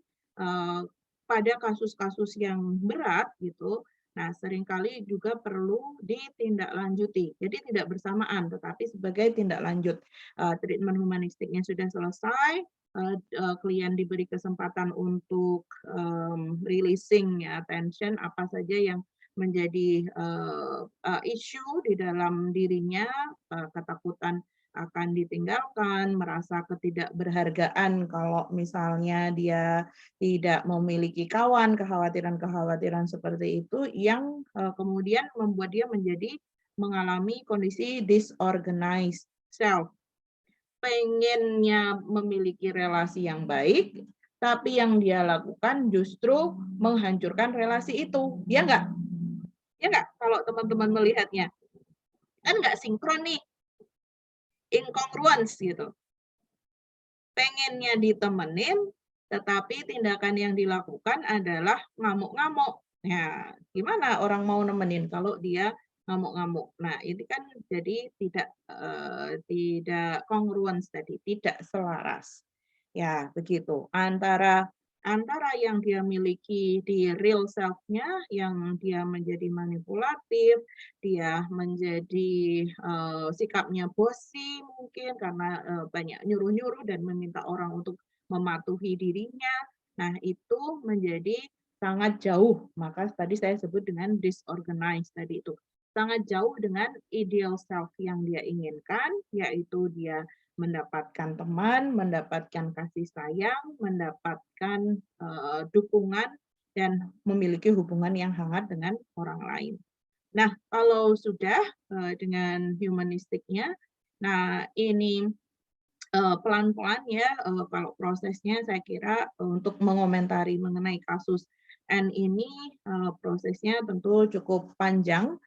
pada kasus-kasus yang berat gitu, nah seringkali juga perlu ditindaklanjuti. Jadi tidak bersamaan, tetapi sebagai tindak lanjut. Treatment humanistiknya sudah selesai, klien diberi kesempatan untuk releasing ya, attention apa saja yang menjadi isu di dalam dirinya, ketakutan akan ditinggalkan, merasa ketidakberhargaan kalau misalnya dia tidak memiliki kawan, kekhawatiran-kekhawatiran seperti itu yang kemudian membuat dia mengalami kondisi disorganized self. Pengennya memiliki relasi yang baik, tapi yang dia lakukan justru menghancurkan relasi itu. Ya enggak? Ya enggak? Kalau teman-teman melihatnya. Kan enggak sinkron nih. Incongruence gitu. Pengennya ditemenin, tetapi tindakan yang dilakukan adalah ngamuk-ngamuk. Ya, gimana orang mau nemenin kalau dia ngamuk-ngamuk? Nah, ini kan jadi tidak congruence tadi, tidak selaras. Ya, begitu. Antara yang dia miliki di real self-nya, yang dia menjadi manipulatif, dia menjadi sikapnya bossy mungkin karena banyak nyuruh-nyuruh dan meminta orang untuk mematuhi dirinya. Nah, itu menjadi sangat jauh. Maka tadi saya sebut dengan disorganized tadi itu. Sangat jauh dengan ideal self yang dia inginkan, yaitu dia mendapatkan teman, mendapatkan kasih sayang, mendapatkan dukungan, dan memiliki hubungan yang hangat dengan orang lain. Nah, kalau sudah dengan humanistiknya, nah ini pelan-pelan ya, kalau prosesnya saya kira untuk mengomentari mengenai kasus N ini prosesnya tentu cukup panjang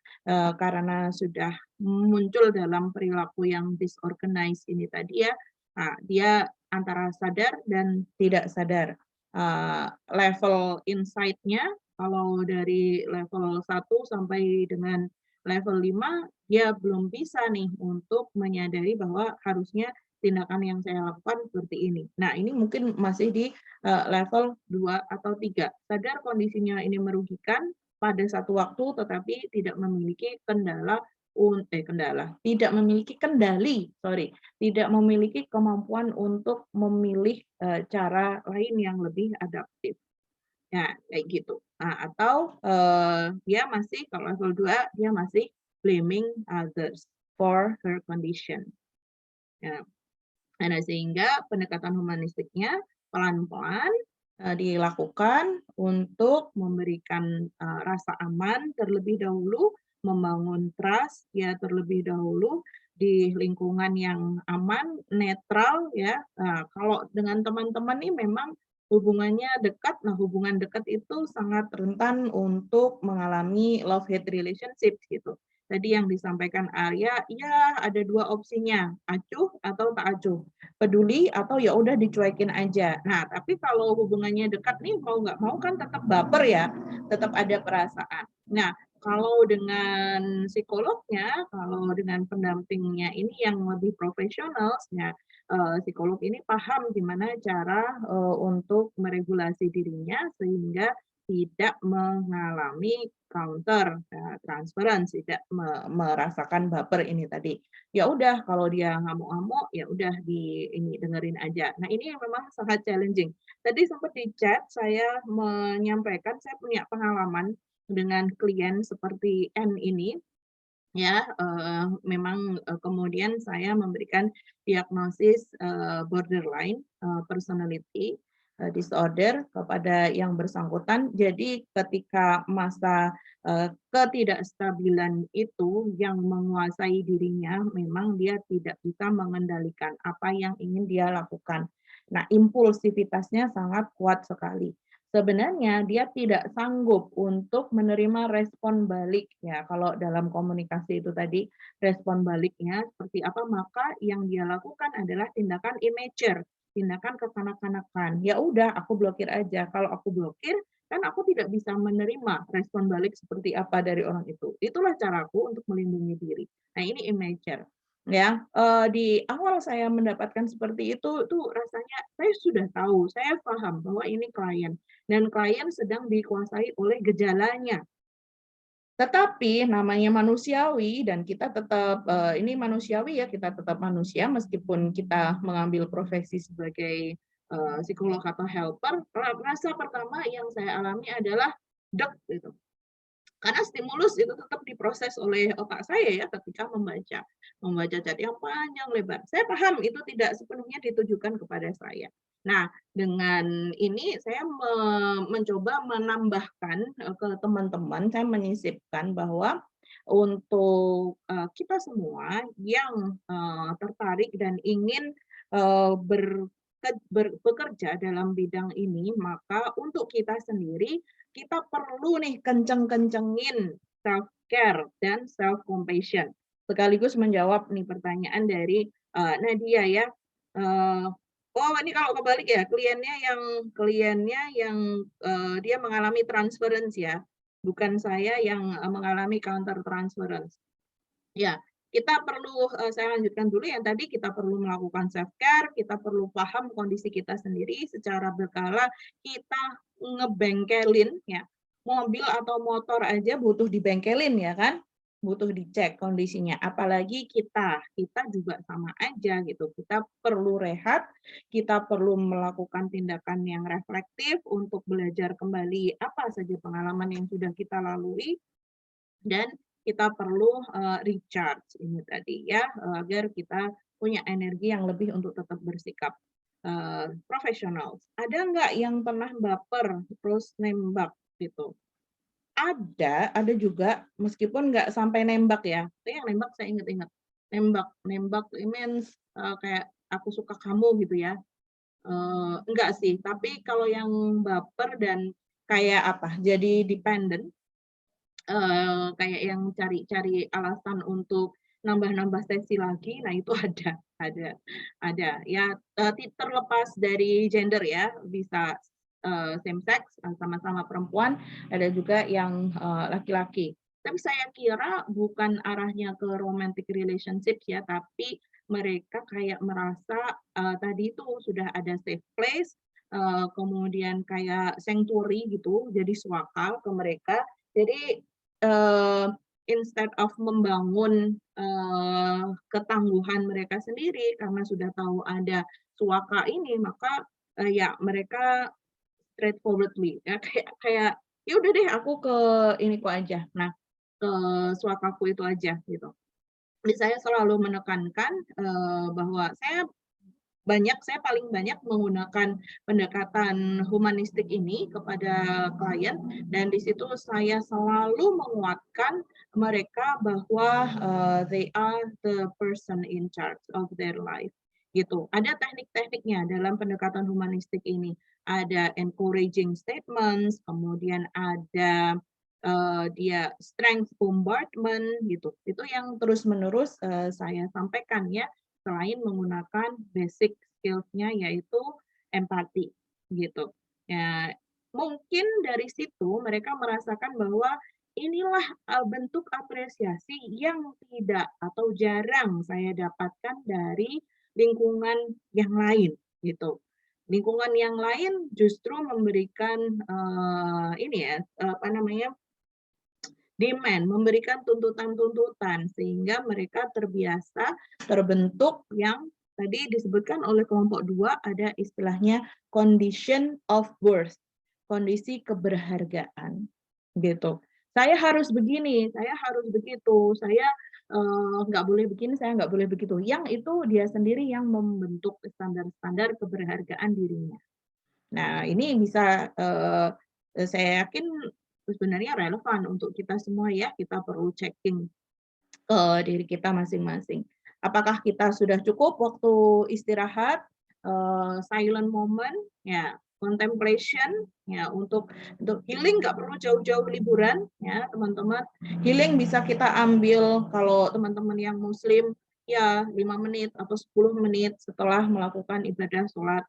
karena sudah muncul dalam perilaku yang disorganized ini tadi ya. Nah, dia antara sadar dan tidak sadar. Level insight-nya kalau dari level 1 sampai dengan level 5 dia belum bisa nih untuk menyadari bahwa harusnya tindakan yang saya lakukan seperti ini. Nah, ini mungkin masih di level 2 atau 3. Sadar kondisinya ini merugikan pada satu waktu, tetapi tidak memiliki tidak memiliki kendali, tidak memiliki kemampuan untuk memilih cara lain yang lebih adaptif. Ya, kayak gitu. Nah, atau dia masih, kalau level 2, dia masih blaming others for her condition. Ya. Nah, sehingga pendekatan humanistiknya pelan-pelan dilakukan untuk memberikan rasa aman terlebih dahulu, membangun trust ya terlebih dahulu di lingkungan yang aman, netral ya. Nah, kalau dengan teman-teman nih memang hubungannya dekat, nah hubungan dekat itu sangat rentan untuk mengalami love-hate relationship gitu. Tadi yang disampaikan Arya, ya ada dua opsinya, acuh atau tak acuh, peduli atau ya udah dicuekin aja. Nah, tapi kalau hubungannya dekat nih mau nggak mau kan tetap baper ya, tetap ada perasaan. Nah, kalau dengan psikolognya, kalau dengan pendampingnya ini yang lebih profesional, ya psikolog ini paham gimana cara untuk meregulasi dirinya sehingga tidak mengalami counter transference, tidak merasakan baper ini tadi. Ya udah kalau dia ngamuk-ngamuk ya udah ini dengerin aja. Nah, ini yang memang sangat challenging. Tadi sempat di chat saya menyampaikan saya punya pengalaman dengan klien seperti N ini ya, memang kemudian saya memberikan diagnosis borderline personality disorder kepada yang bersangkutan. Jadi ketika masa ketidakstabilan itu yang menguasai dirinya, memang dia tidak bisa mengendalikan apa yang ingin dia lakukan. Nah, impulsivitasnya sangat kuat sekali. Sebenarnya dia tidak sanggup untuk menerima respon balik ya. Kalau dalam komunikasi itu tadi respon baliknya seperti apa, maka yang dia lakukan adalah tindakan immature, tindakan kekanak-kanakan. Ya udah aku blokir aja. Kalau aku blokir kan aku tidak bisa menerima respon balik seperti apa dari orang itu. Itulah caraku untuk melindungi diri. Nah, ini immature. Ya, di awal saya mendapatkan seperti itu rasanya saya sudah tahu, saya paham bahwa ini klien dan klien sedang dikuasai oleh gejalanya. Tetapi namanya manusiawi dan kita tetap ini manusiawi ya, kita tetap manusia meskipun kita mengambil profesi sebagai psikolog atau helper. Rasa pertama yang saya alami adalah deg gitu. Karena stimulus itu tetap diproses oleh otak saya ya ketika membaca chat yang panjang lebar. Saya paham itu tidak sepenuhnya ditujukan kepada saya. Nah, dengan ini saya mencoba menambahkan ke teman-teman, saya menyisipkan bahwa untuk kita semua yang tertarik dan ingin bekerja dalam bidang ini, maka untuk kita sendiri kita perlu nih kenceng-kencengin self-care dan self-compassion. Sekaligus menjawab nih pertanyaan dari Nadia ya. Oh, ini kalau kebalik ya, kliennya yang dia mengalami transference ya, bukan saya yang mengalami counter transference. Ya, kita perlu, saya lanjutkan dulu yang tadi, kita perlu melakukan self-care, kita perlu paham kondisi kita sendiri secara berkala, kita ngebengkelin ya, mobil atau motor aja butuh dibengkelin ya kan, butuh dicek kondisinya. Apalagi kita juga sama aja gitu. Kita perlu rehat, kita perlu melakukan tindakan yang reflektif untuk belajar kembali apa saja pengalaman yang sudah kita lalui, dan kita perlu recharge ini tadi ya, agar kita punya energi yang lebih untuk tetap bersikap profesional. Ada nggak yang pernah baper terus nembak gitu? Ada juga meskipun nggak sampai nembak ya. Tapi yang nembak saya ingat-ingat. Nembak means kayak aku suka kamu gitu ya. Enggak sih, tapi kalau yang baper dan kayak apa? Jadi dependent, kayak yang cari-cari alasan untuk nambah-nambah sesi lagi, nah itu ada. Ya, terlepas dari gender ya, bisa same sex, sama-sama perempuan, ada juga yang laki-laki. Tapi saya kira bukan arahnya ke romantic relationship ya, tapi mereka kayak merasa tadi itu sudah ada safe place, kemudian kayak sanctuary gitu, jadi swakal ke mereka. Jadi instead of membangun ketangguhan mereka sendiri karena sudah tahu ada suaka ini, maka ya mereka straightforwardly ya kayak ya udah deh aku ke iniku aja. Nah, ke suakaku itu aja gitu. Jadi saya selalu menekankan bahwa saya paling banyak menggunakan pendekatan humanistik ini kepada klien, dan di situ saya selalu menguatkan mereka bahwa they are the person in charge of their life gitu. Ada teknik-tekniknya dalam pendekatan humanistik ini. Ada encouraging statements, kemudian ada dia strength bombardment gitu. Itu yang terus-menerus saya sampaikan ya, selain menggunakan basic skills-nya yaitu empati gitu. Ya, mungkin dari situ mereka merasakan bahwa inilah bentuk apresiasi yang tidak atau jarang saya dapatkan dari lingkungan yang lain gitu. Lingkungan yang lain justru memberikan demand, memberikan tuntutan-tuntutan sehingga mereka terbiasa terbentuk yang tadi disebutkan oleh kelompok 2, ada istilahnya condition of worth, kondisi keberhargaan gitu. Saya harus begini, saya harus begitu, saya nggak boleh begini, saya nggak boleh begitu. Yang itu dia sendiri yang membentuk standar-standar keberhargaan dirinya. Nah, ini bisa saya yakin sebenarnya relevan untuk kita semua ya, kita perlu checking diri kita masing-masing. Apakah kita sudah cukup waktu istirahat, silent moment, ya, contemplation, ya, untuk healing nggak perlu jauh-jauh liburan, ya teman-teman. Healing bisa kita ambil kalau teman-teman yang Muslim, ya 5 menit atau 10 menit setelah melakukan ibadah sholat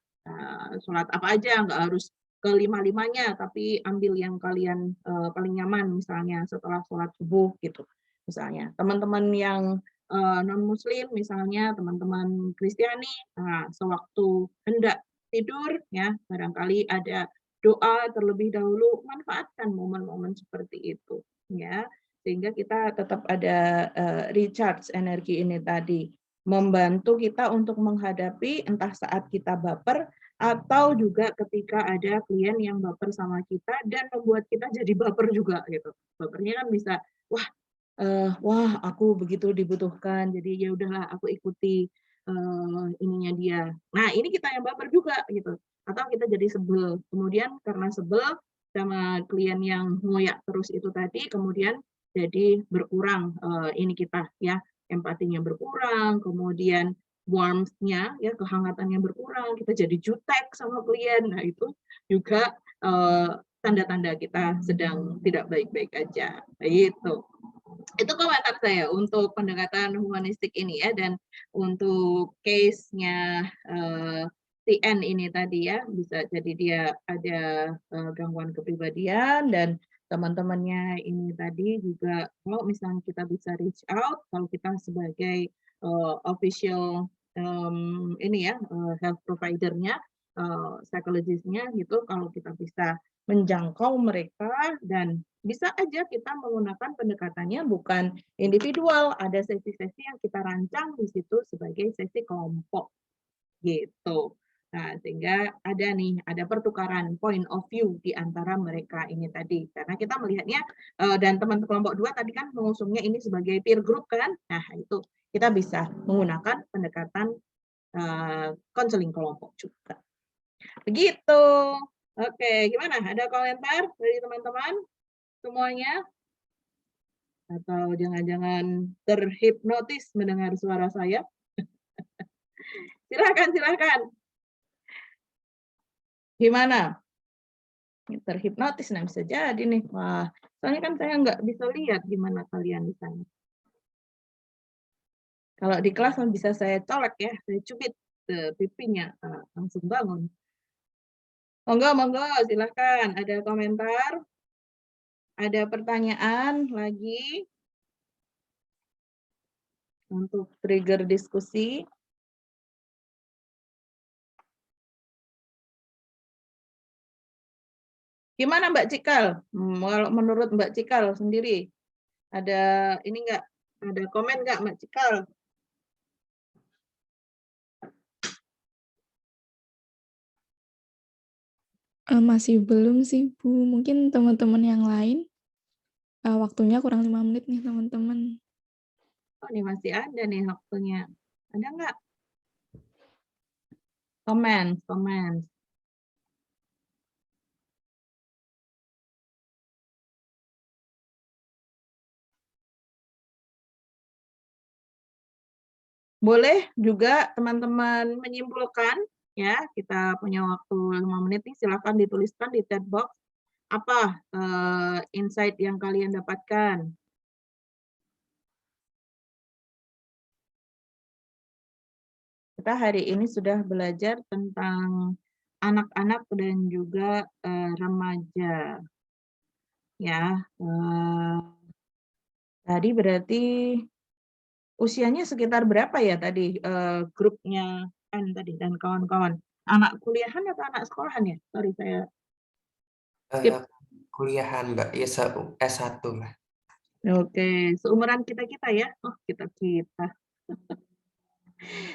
apa aja, nggak harus ke 5-5-nya, tapi ambil yang kalian paling nyaman, misalnya setelah sholat subuh gitu. Misalnya teman-teman yang non-muslim, misalnya teman-teman Kristiani, sewaktu hendak tidur ya barangkali ada doa terlebih dahulu, manfaatkan momen-momen seperti itu ya, sehingga kita tetap ada recharge energi ini tadi, membantu kita untuk menghadapi entah saat kita baper atau juga ketika ada klien yang baper sama kita dan membuat kita jadi baper juga gitu. Bapernya kan bisa wah aku begitu dibutuhkan, jadi ya udahlah aku ikuti ininya dia. Nah, ini kita yang baper juga gitu. Atau kita jadi sebel. Kemudian karena sebel sama klien yang ngoyak terus itu tadi, kemudian jadi berkurang ini kita ya, empatinya berkurang, kemudian warmth-nya ya, kehangatannya berkurang, kita jadi jutek sama klien. Nah, itu juga tanda-tanda kita sedang tidak baik-baik aja. Gitu. Itu komentar saya untuk pendekatan humanistik ini ya, dan untuk case-nya TN ini tadi ya, bisa jadi dia ada gangguan kepribadian, dan teman-temannya ini tadi juga kalau misalnya kita bisa reach out, kalau kita sebagai official ini ya health provider-nya, psikologisnya gitu, kalau kita bisa menjangkau mereka, dan bisa aja kita menggunakan pendekatannya bukan individual, ada sesi-sesi yang kita rancang di situ sebagai sesi kelompok gitu. Nah, sehingga ada pertukaran point of view di antara mereka ini tadi. Karena kita melihatnya, dan teman kelompok 2 tadi kan mengusungnya ini sebagai peer group kan. Nah, itu kita bisa menggunakan pendekatan konseling kelompok juga. Begitu. Oke, gimana? Ada komentar dari teman-teman semuanya? Atau jangan-jangan terhipnotis mendengar suara saya? Silakan. Gimana? Terhipnotis, nah bisa jadi nih. Wah, soalnya kan saya nggak bisa lihat gimana kalian di sana. Kalau di kelas bisa saya colek ya, saya cubit pipinya, langsung bangun. Monggo, silakan. Ada komentar? Ada pertanyaan lagi? Untuk trigger diskusi? Gimana Mbak Cikal? Kalau menurut Mbak Cikal sendiri, ada ini nggak? Ada komen nggak Mbak Cikal? Masih belum sih, Bu. Mungkin teman-teman yang lain, waktunya kurang 5 menit nih, teman-teman. Oh, ini masih ada nih waktunya. Ada nggak? Komen. Boleh juga teman-teman menyimpulkan, ya, kita punya waktu 5 menit nih, silakan dituliskan di chat box apa insight yang kalian dapatkan. Kita hari ini sudah belajar tentang anak-anak dan juga remaja. Ya, tadi berarti usianya sekitar berapa ya tadi grupnya N tadi dan kawan-kawan? Anak kuliahan atau anak sekolahan ya? Sorry, saya skip. Kuliahan, Mbak. Ya, S1 lah. Oke, seumuran kita ya. Oh, kita.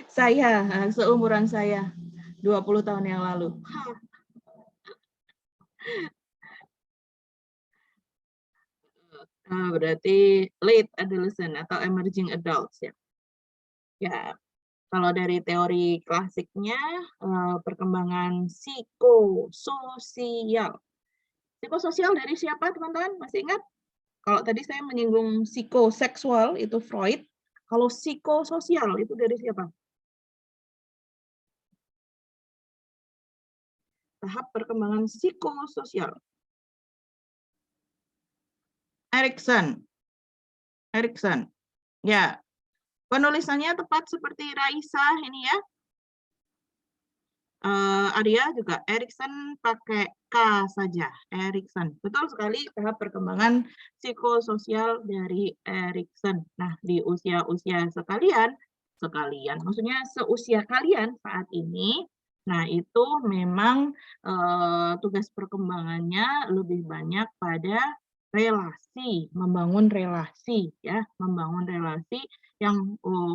Saya, seumuran saya, 20 tahun yang lalu. Berarti late adolescent atau emerging adults ya. Ya, kalau dari teori klasiknya, perkembangan psikososial. Psikososial dari siapa, teman-teman? Masih ingat? Kalau tadi saya menyinggung psikoseksual, itu Freud. Kalau psikososial, itu dari siapa? Tahap perkembangan psikososial. Erikson. Ya, penulisannya tepat seperti Raisa ini ya. Arya juga Erikson pakai K saja, Erikson. Betul sekali, tahap perkembangan psikososial dari Erikson. Nah, di usia-usia sekalian, maksudnya seusia kalian saat ini, nah itu memang tugas perkembangannya lebih banyak pada relasi, membangun relasi ya, yang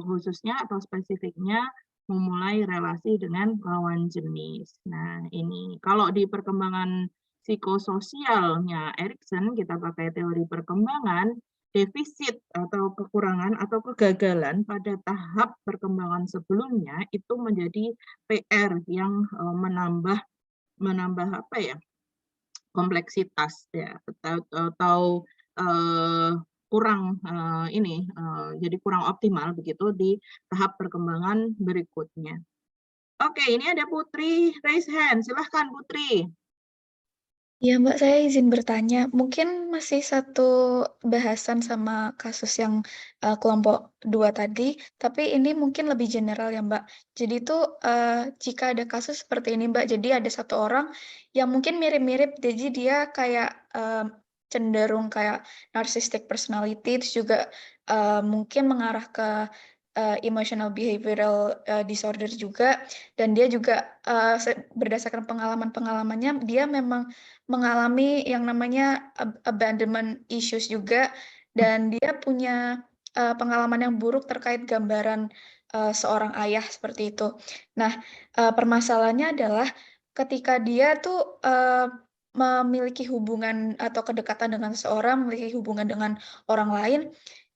khususnya atau spesifiknya memulai relasi dengan lawan jenis. Nah, ini kalau di perkembangan psikososialnya Erikson, kita pakai teori perkembangan, defisit atau kekurangan atau kegagalan pada tahap perkembangan sebelumnya itu menjadi PR yang menambah apa ya? Kompleksitas ya, atau kurang jadi kurang optimal begitu di tahap perkembangan berikutnya. Oke, ini ada Putri raise hand, silahkan Putri. Ya Mbak, saya izin bertanya, mungkin masih satu bahasan sama kasus yang kelompok 2 tadi, tapi ini mungkin lebih general ya Mbak. Jadi itu jika ada kasus seperti ini Mbak, jadi ada satu orang yang mungkin mirip-mirip, jadi dia kayak cenderung kayak narcissistic personality, terus juga mungkin mengarah ke emotional behavioral disorder juga, dan dia juga berdasarkan pengalaman-pengalamannya dia memang mengalami yang namanya abandonment issues juga, dan dia punya pengalaman yang buruk terkait gambaran seorang ayah seperti itu. Nah, permasalahannya adalah ketika dia tuh memiliki hubungan atau kedekatan dengan seseorang, memiliki hubungan dengan orang lain,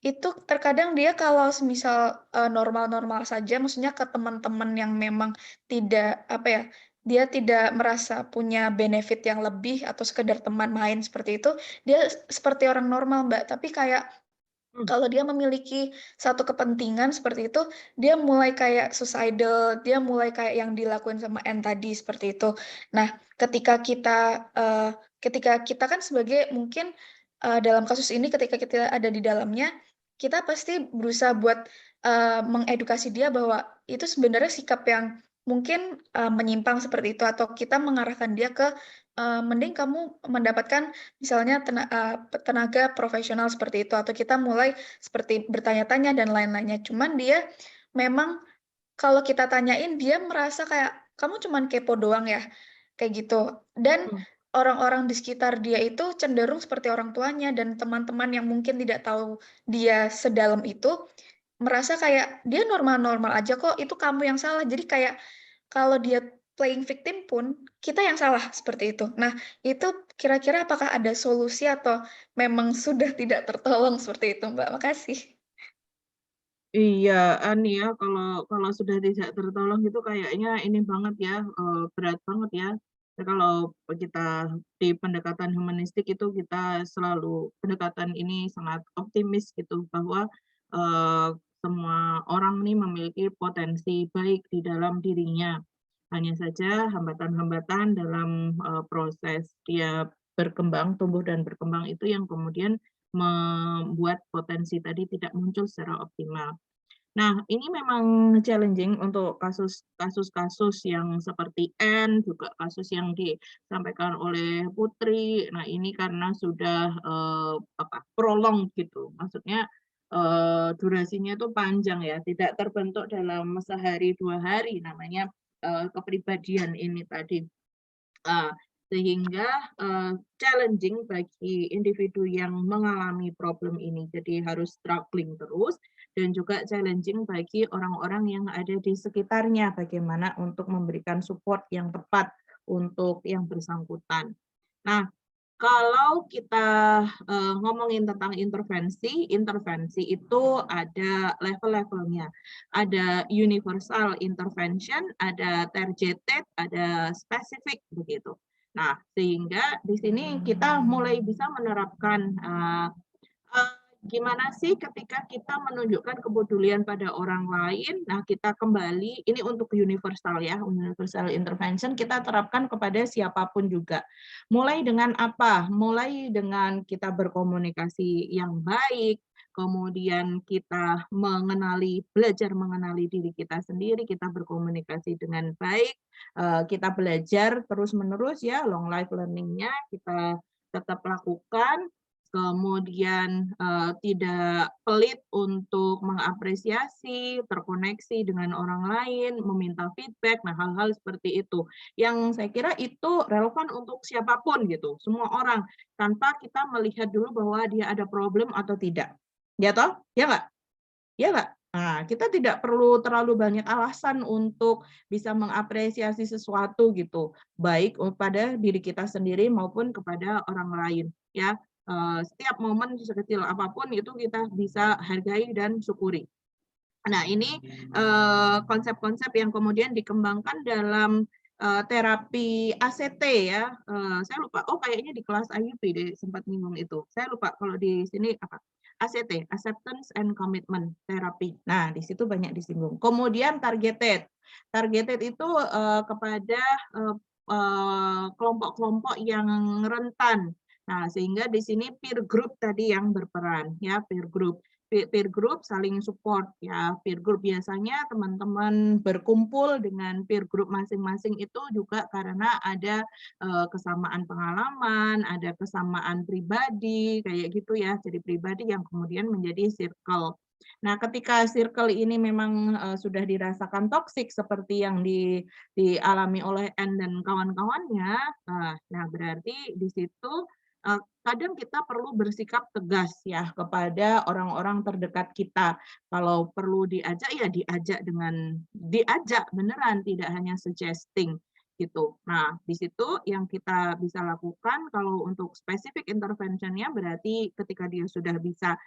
itu terkadang dia kalau semisal normal-normal saja, maksudnya ke teman-teman yang memang tidak, apa ya, dia tidak merasa punya benefit yang lebih atau sekedar teman main seperti itu, dia seperti orang normal, Mbak. Tapi kayak kalau dia memiliki satu kepentingan seperti itu, dia mulai kayak suicidal, dia mulai kayak yang dilakuin sama N tadi, seperti itu. Nah, ketika kita kan sebagai mungkin, dalam kasus ini ketika kita ada di dalamnya, kita pasti berusaha buat, mengedukasi dia bahwa itu sebenarnya sikap yang mungkin, menyimpang seperti itu, atau kita mengarahkan dia ke, mending kamu mendapatkan misalnya tenaga profesional seperti itu, atau kita mulai seperti bertanya-tanya dan lain-lainnya. Cuman dia memang kalau kita tanyain dia merasa kayak, "Kamu cuman kepo doang ya?" Kayak gitu. Dan orang-orang di sekitar dia itu cenderung seperti orang tuanya, dan teman-teman yang mungkin tidak tahu dia sedalam itu, merasa kayak, "Dia normal-normal aja kok, itu kamu yang salah." Jadi kayak kalau dia playing victim pun, kita yang salah, seperti itu. Nah, itu kira-kira apakah ada solusi atau memang sudah tidak tertolong seperti itu, Mbak? Makasih. Iya, ya, kalau sudah tidak tertolong itu kayaknya ini banget ya, berat banget ya. Kalau kita di pendekatan humanistik itu kita selalu pendekatan ini sangat optimis gitu, bahwa semua orang nih memiliki potensi baik di dalam dirinya. Hanya saja hambatan-hambatan dalam proses dia berkembang, tumbuh dan berkembang itu yang kemudian membuat potensi tadi tidak muncul secara optimal. Nah, ini memang challenging untuk kasus-kasus yang seperti N, juga kasus yang disampaikan oleh Putri. Nah, ini karena sudah prolong gitu. Maksudnya durasinya itu panjang ya, tidak terbentuk dalam sehari 2 hari, namanya kepribadian ini tadi. Sehingga challenging bagi individu yang mengalami problem ini. Jadi harus struggling terus, dan juga challenging bagi orang-orang yang ada di sekitarnya, bagaimana untuk memberikan support yang tepat untuk yang bersangkutan. Nah, kalau kita ngomongin tentang intervensi, intervensi itu ada level-levelnya. Ada universal intervention, ada targeted, ada spesifik begitu. Nah, sehingga di sini kita mulai bisa menerapkan gimana sih ketika kita menunjukkan kepedulian pada orang lain. Nah, kita kembali, ini untuk universal ya, universal intervention, kita terapkan kepada siapapun juga. Mulai dengan apa? Mulai dengan kita berkomunikasi yang baik, kemudian kita belajar mengenali diri kita sendiri, kita berkomunikasi dengan baik, kita belajar terus-menerus ya, long life learning-nya kita tetap lakukan. Kemudian tidak pelit untuk mengapresiasi, terkoneksi dengan orang lain, meminta feedback, nah hal-hal seperti itu. Yang saya kira itu relevan untuk siapapun gitu, semua orang, tanpa kita melihat dulu bahwa dia ada problem atau tidak. Ya toh? Ya nggak? Ya nggak? Nah, kita tidak perlu terlalu banyak alasan untuk bisa mengapresiasi sesuatu gitu, baik pada diri kita sendiri maupun kepada orang lain. Ya, setiap momen sekecil apapun itu kita bisa hargai dan syukuri. Nah, ini konsep-konsep yang kemudian dikembangkan dalam terapi ACT ya. Saya lupa, kayaknya di kelas IUP deh sempat nyinggung itu. Saya lupa kalau di sini apa. ACT, Acceptance and Commitment Therapy. Nah, di situ banyak disinggung. Kemudian targeted. Targeted itu kepada kelompok-kelompok yang rentan. Nah, sehingga di sini peer group tadi yang berperan ya, peer group saling support ya. Peer group biasanya teman-teman berkumpul dengan peer group masing-masing itu juga karena ada kesamaan pengalaman, ada kesamaan pribadi kayak gitu ya. Jadi pribadi yang kemudian menjadi circle. Nah, ketika circle ini memang sudah dirasakan toksik seperti yang dialami oleh N dan kawan-kawannya, nah berarti di situ kadang kita perlu bersikap tegas ya kepada orang-orang terdekat kita. Kalau perlu diajak ya diajak beneran, tidak hanya suggesting gitu. Nah, di situ yang kita bisa lakukan kalau untuk spesifik intervention-nya berarti ketika dia sudah bisa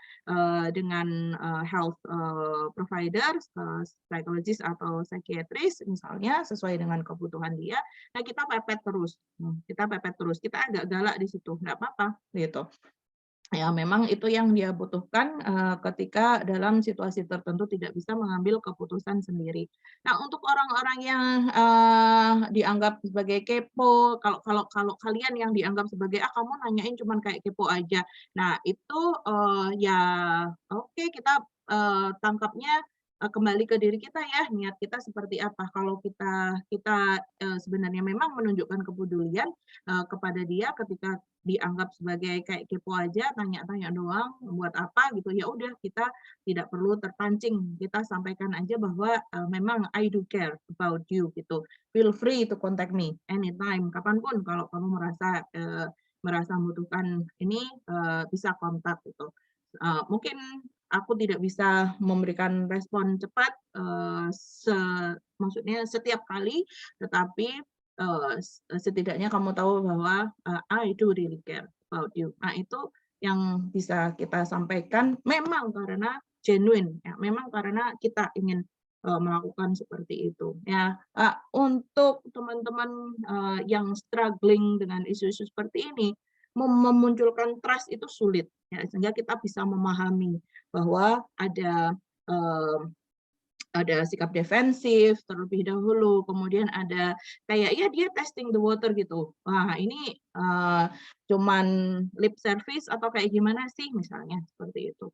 dengan health providers, psikologis atau psikiatris misalnya sesuai dengan kebutuhan dia, nah kita pepet terus, kita agak galak di situ, nggak apa-apa gitu. Ya, memang itu yang dia butuhkan ketika dalam situasi tertentu tidak bisa mengambil keputusan sendiri. Nah, untuk orang-orang yang dianggap sebagai kepo, kalau kalian yang dianggap sebagai kamu nanyain cuman kayak kepo aja. Nah, itu ya oke, kita tangkapnya kembali ke diri kita ya, niat kita seperti apa. Kalau kita sebenarnya memang menunjukkan kepedulian kepada dia ketika dianggap sebagai kayak kepo aja, tanya-tanya doang, buat apa gitu, ya udah kita tidak perlu terpancing, kita sampaikan aja bahwa memang I do care about you gitu. Feel free to contact me anytime, kapanpun kalau kamu merasa membutuhkan ini bisa kontak gitu. Mungkin aku tidak bisa memberikan respon cepat, maksudnya setiap kali, tetapi setidaknya kamu tahu bahwa I do really care about you. Nah, itu yang bisa kita sampaikan memang karena genuine, ya, memang karena kita ingin melakukan seperti itu. Ya, untuk teman-teman yang struggling dengan isu-isu seperti ini, memunculkan trust itu sulit, ya, sehingga kita bisa memahami bahwa ada sikap defensif terlebih dahulu, kemudian ada kayak ya dia testing the water gitu. Wah, ini cuman lip service atau kayak gimana sih misalnya seperti itu.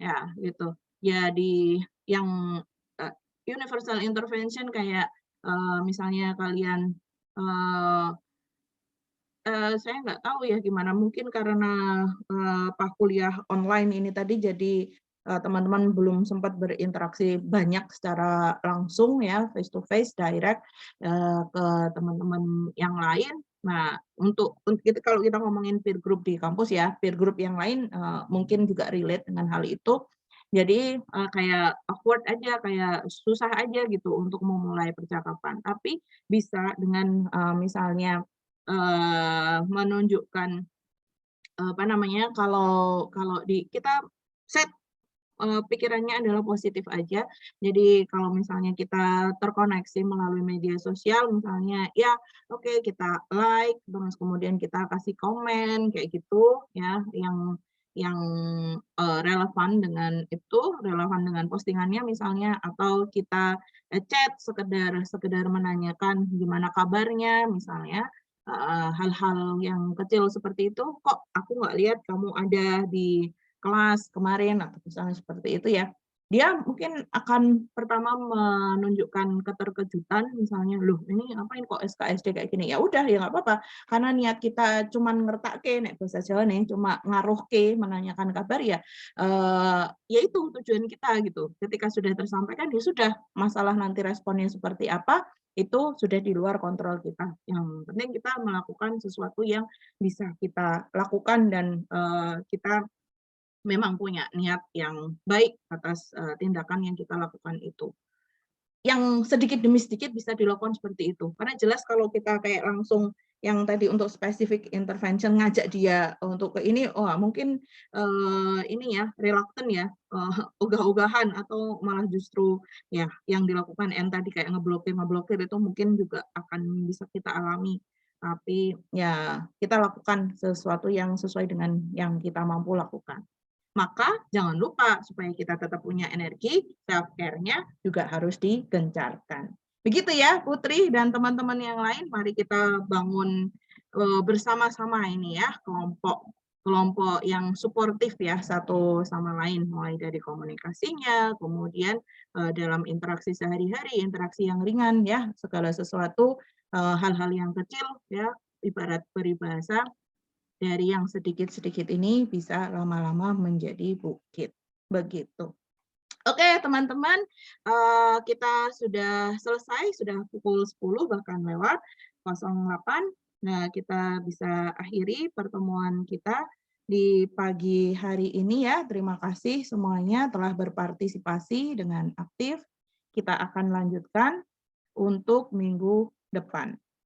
Ya, gitu. Ya di yang universal intervention kayak misalnya kalian saya nggak tahu ya gimana, mungkin karena pas kuliah online ini tadi jadi teman-teman belum sempat berinteraksi banyak secara langsung ya, face to face, direct ke teman-teman yang lain. Nah, untuk kita kalau kita ngomongin peer group di kampus ya, peer group yang lain mungkin juga relate dengan hal itu. Jadi kayak awkward aja, kayak susah aja gitu untuk memulai percakapan. Tapi bisa dengan misalnya menunjukkan apa namanya, kalau kita set pikirannya adalah positif aja. Jadi kalau misalnya kita terkoneksi melalui media sosial, misalnya ya oke, kita like, terus kemudian kita kasih komen kayak gitu ya, yang relevan dengan itu, relevan dengan postingannya misalnya, atau kita chat sekedar menanyakan gimana kabarnya misalnya. Hal-hal yang kecil seperti itu, kok aku nggak lihat kamu ada di kelas kemarin atau misalnya seperti itu ya, dia mungkin akan pertama menunjukkan keterkejutan misalnya, loh ini ngapain kok SKSD kayak gini, ya udah ya nggak apa-apa karena niat kita cuman ngertake nek bahasa Jawa nih, cuma ngaruhke menanyakan kabar ya itu tujuan kita gitu. Ketika sudah tersampaikan ya sudah, masalah nanti responnya seperti apa itu sudah di luar kontrol kita. Yang penting kita melakukan sesuatu yang bisa kita lakukan dan kita memang punya niat yang baik atas tindakan yang kita lakukan itu. Yang sedikit demi sedikit bisa dilakukan seperti itu. Karena jelas kalau kita kayak langsung yang tadi untuk specific intervention ngajak dia untuk ke ini, mungkin ini ya reluctant ya, ogah-ogahan atau malah justru ya yang dilakukan N tadi kayak ngeblokir itu mungkin juga akan bisa kita alami. Tapi ya kita lakukan sesuatu yang sesuai dengan yang kita mampu lakukan. Maka jangan lupa supaya kita tetap punya energi, self-care-nya juga harus digencarkan. Begitu ya Putri dan teman-teman yang lain, mari kita bangun bersama-sama ini ya, kelompok yang suportif ya satu sama lain, mulai dari komunikasinya, kemudian dalam interaksi sehari-hari, interaksi yang ringan ya, segala sesuatu hal-hal yang kecil ya, ibarat peribahasa, dari yang sedikit-sedikit ini bisa lama-lama menjadi bukit. Begitu. Oke, teman-teman, kita sudah selesai, sudah pukul 10 bahkan lewat 08. Nah, kita bisa akhiri pertemuan kita di pagi hari ini ya. Terima kasih semuanya telah berpartisipasi dengan aktif. Kita akan lanjutkan untuk minggu depan.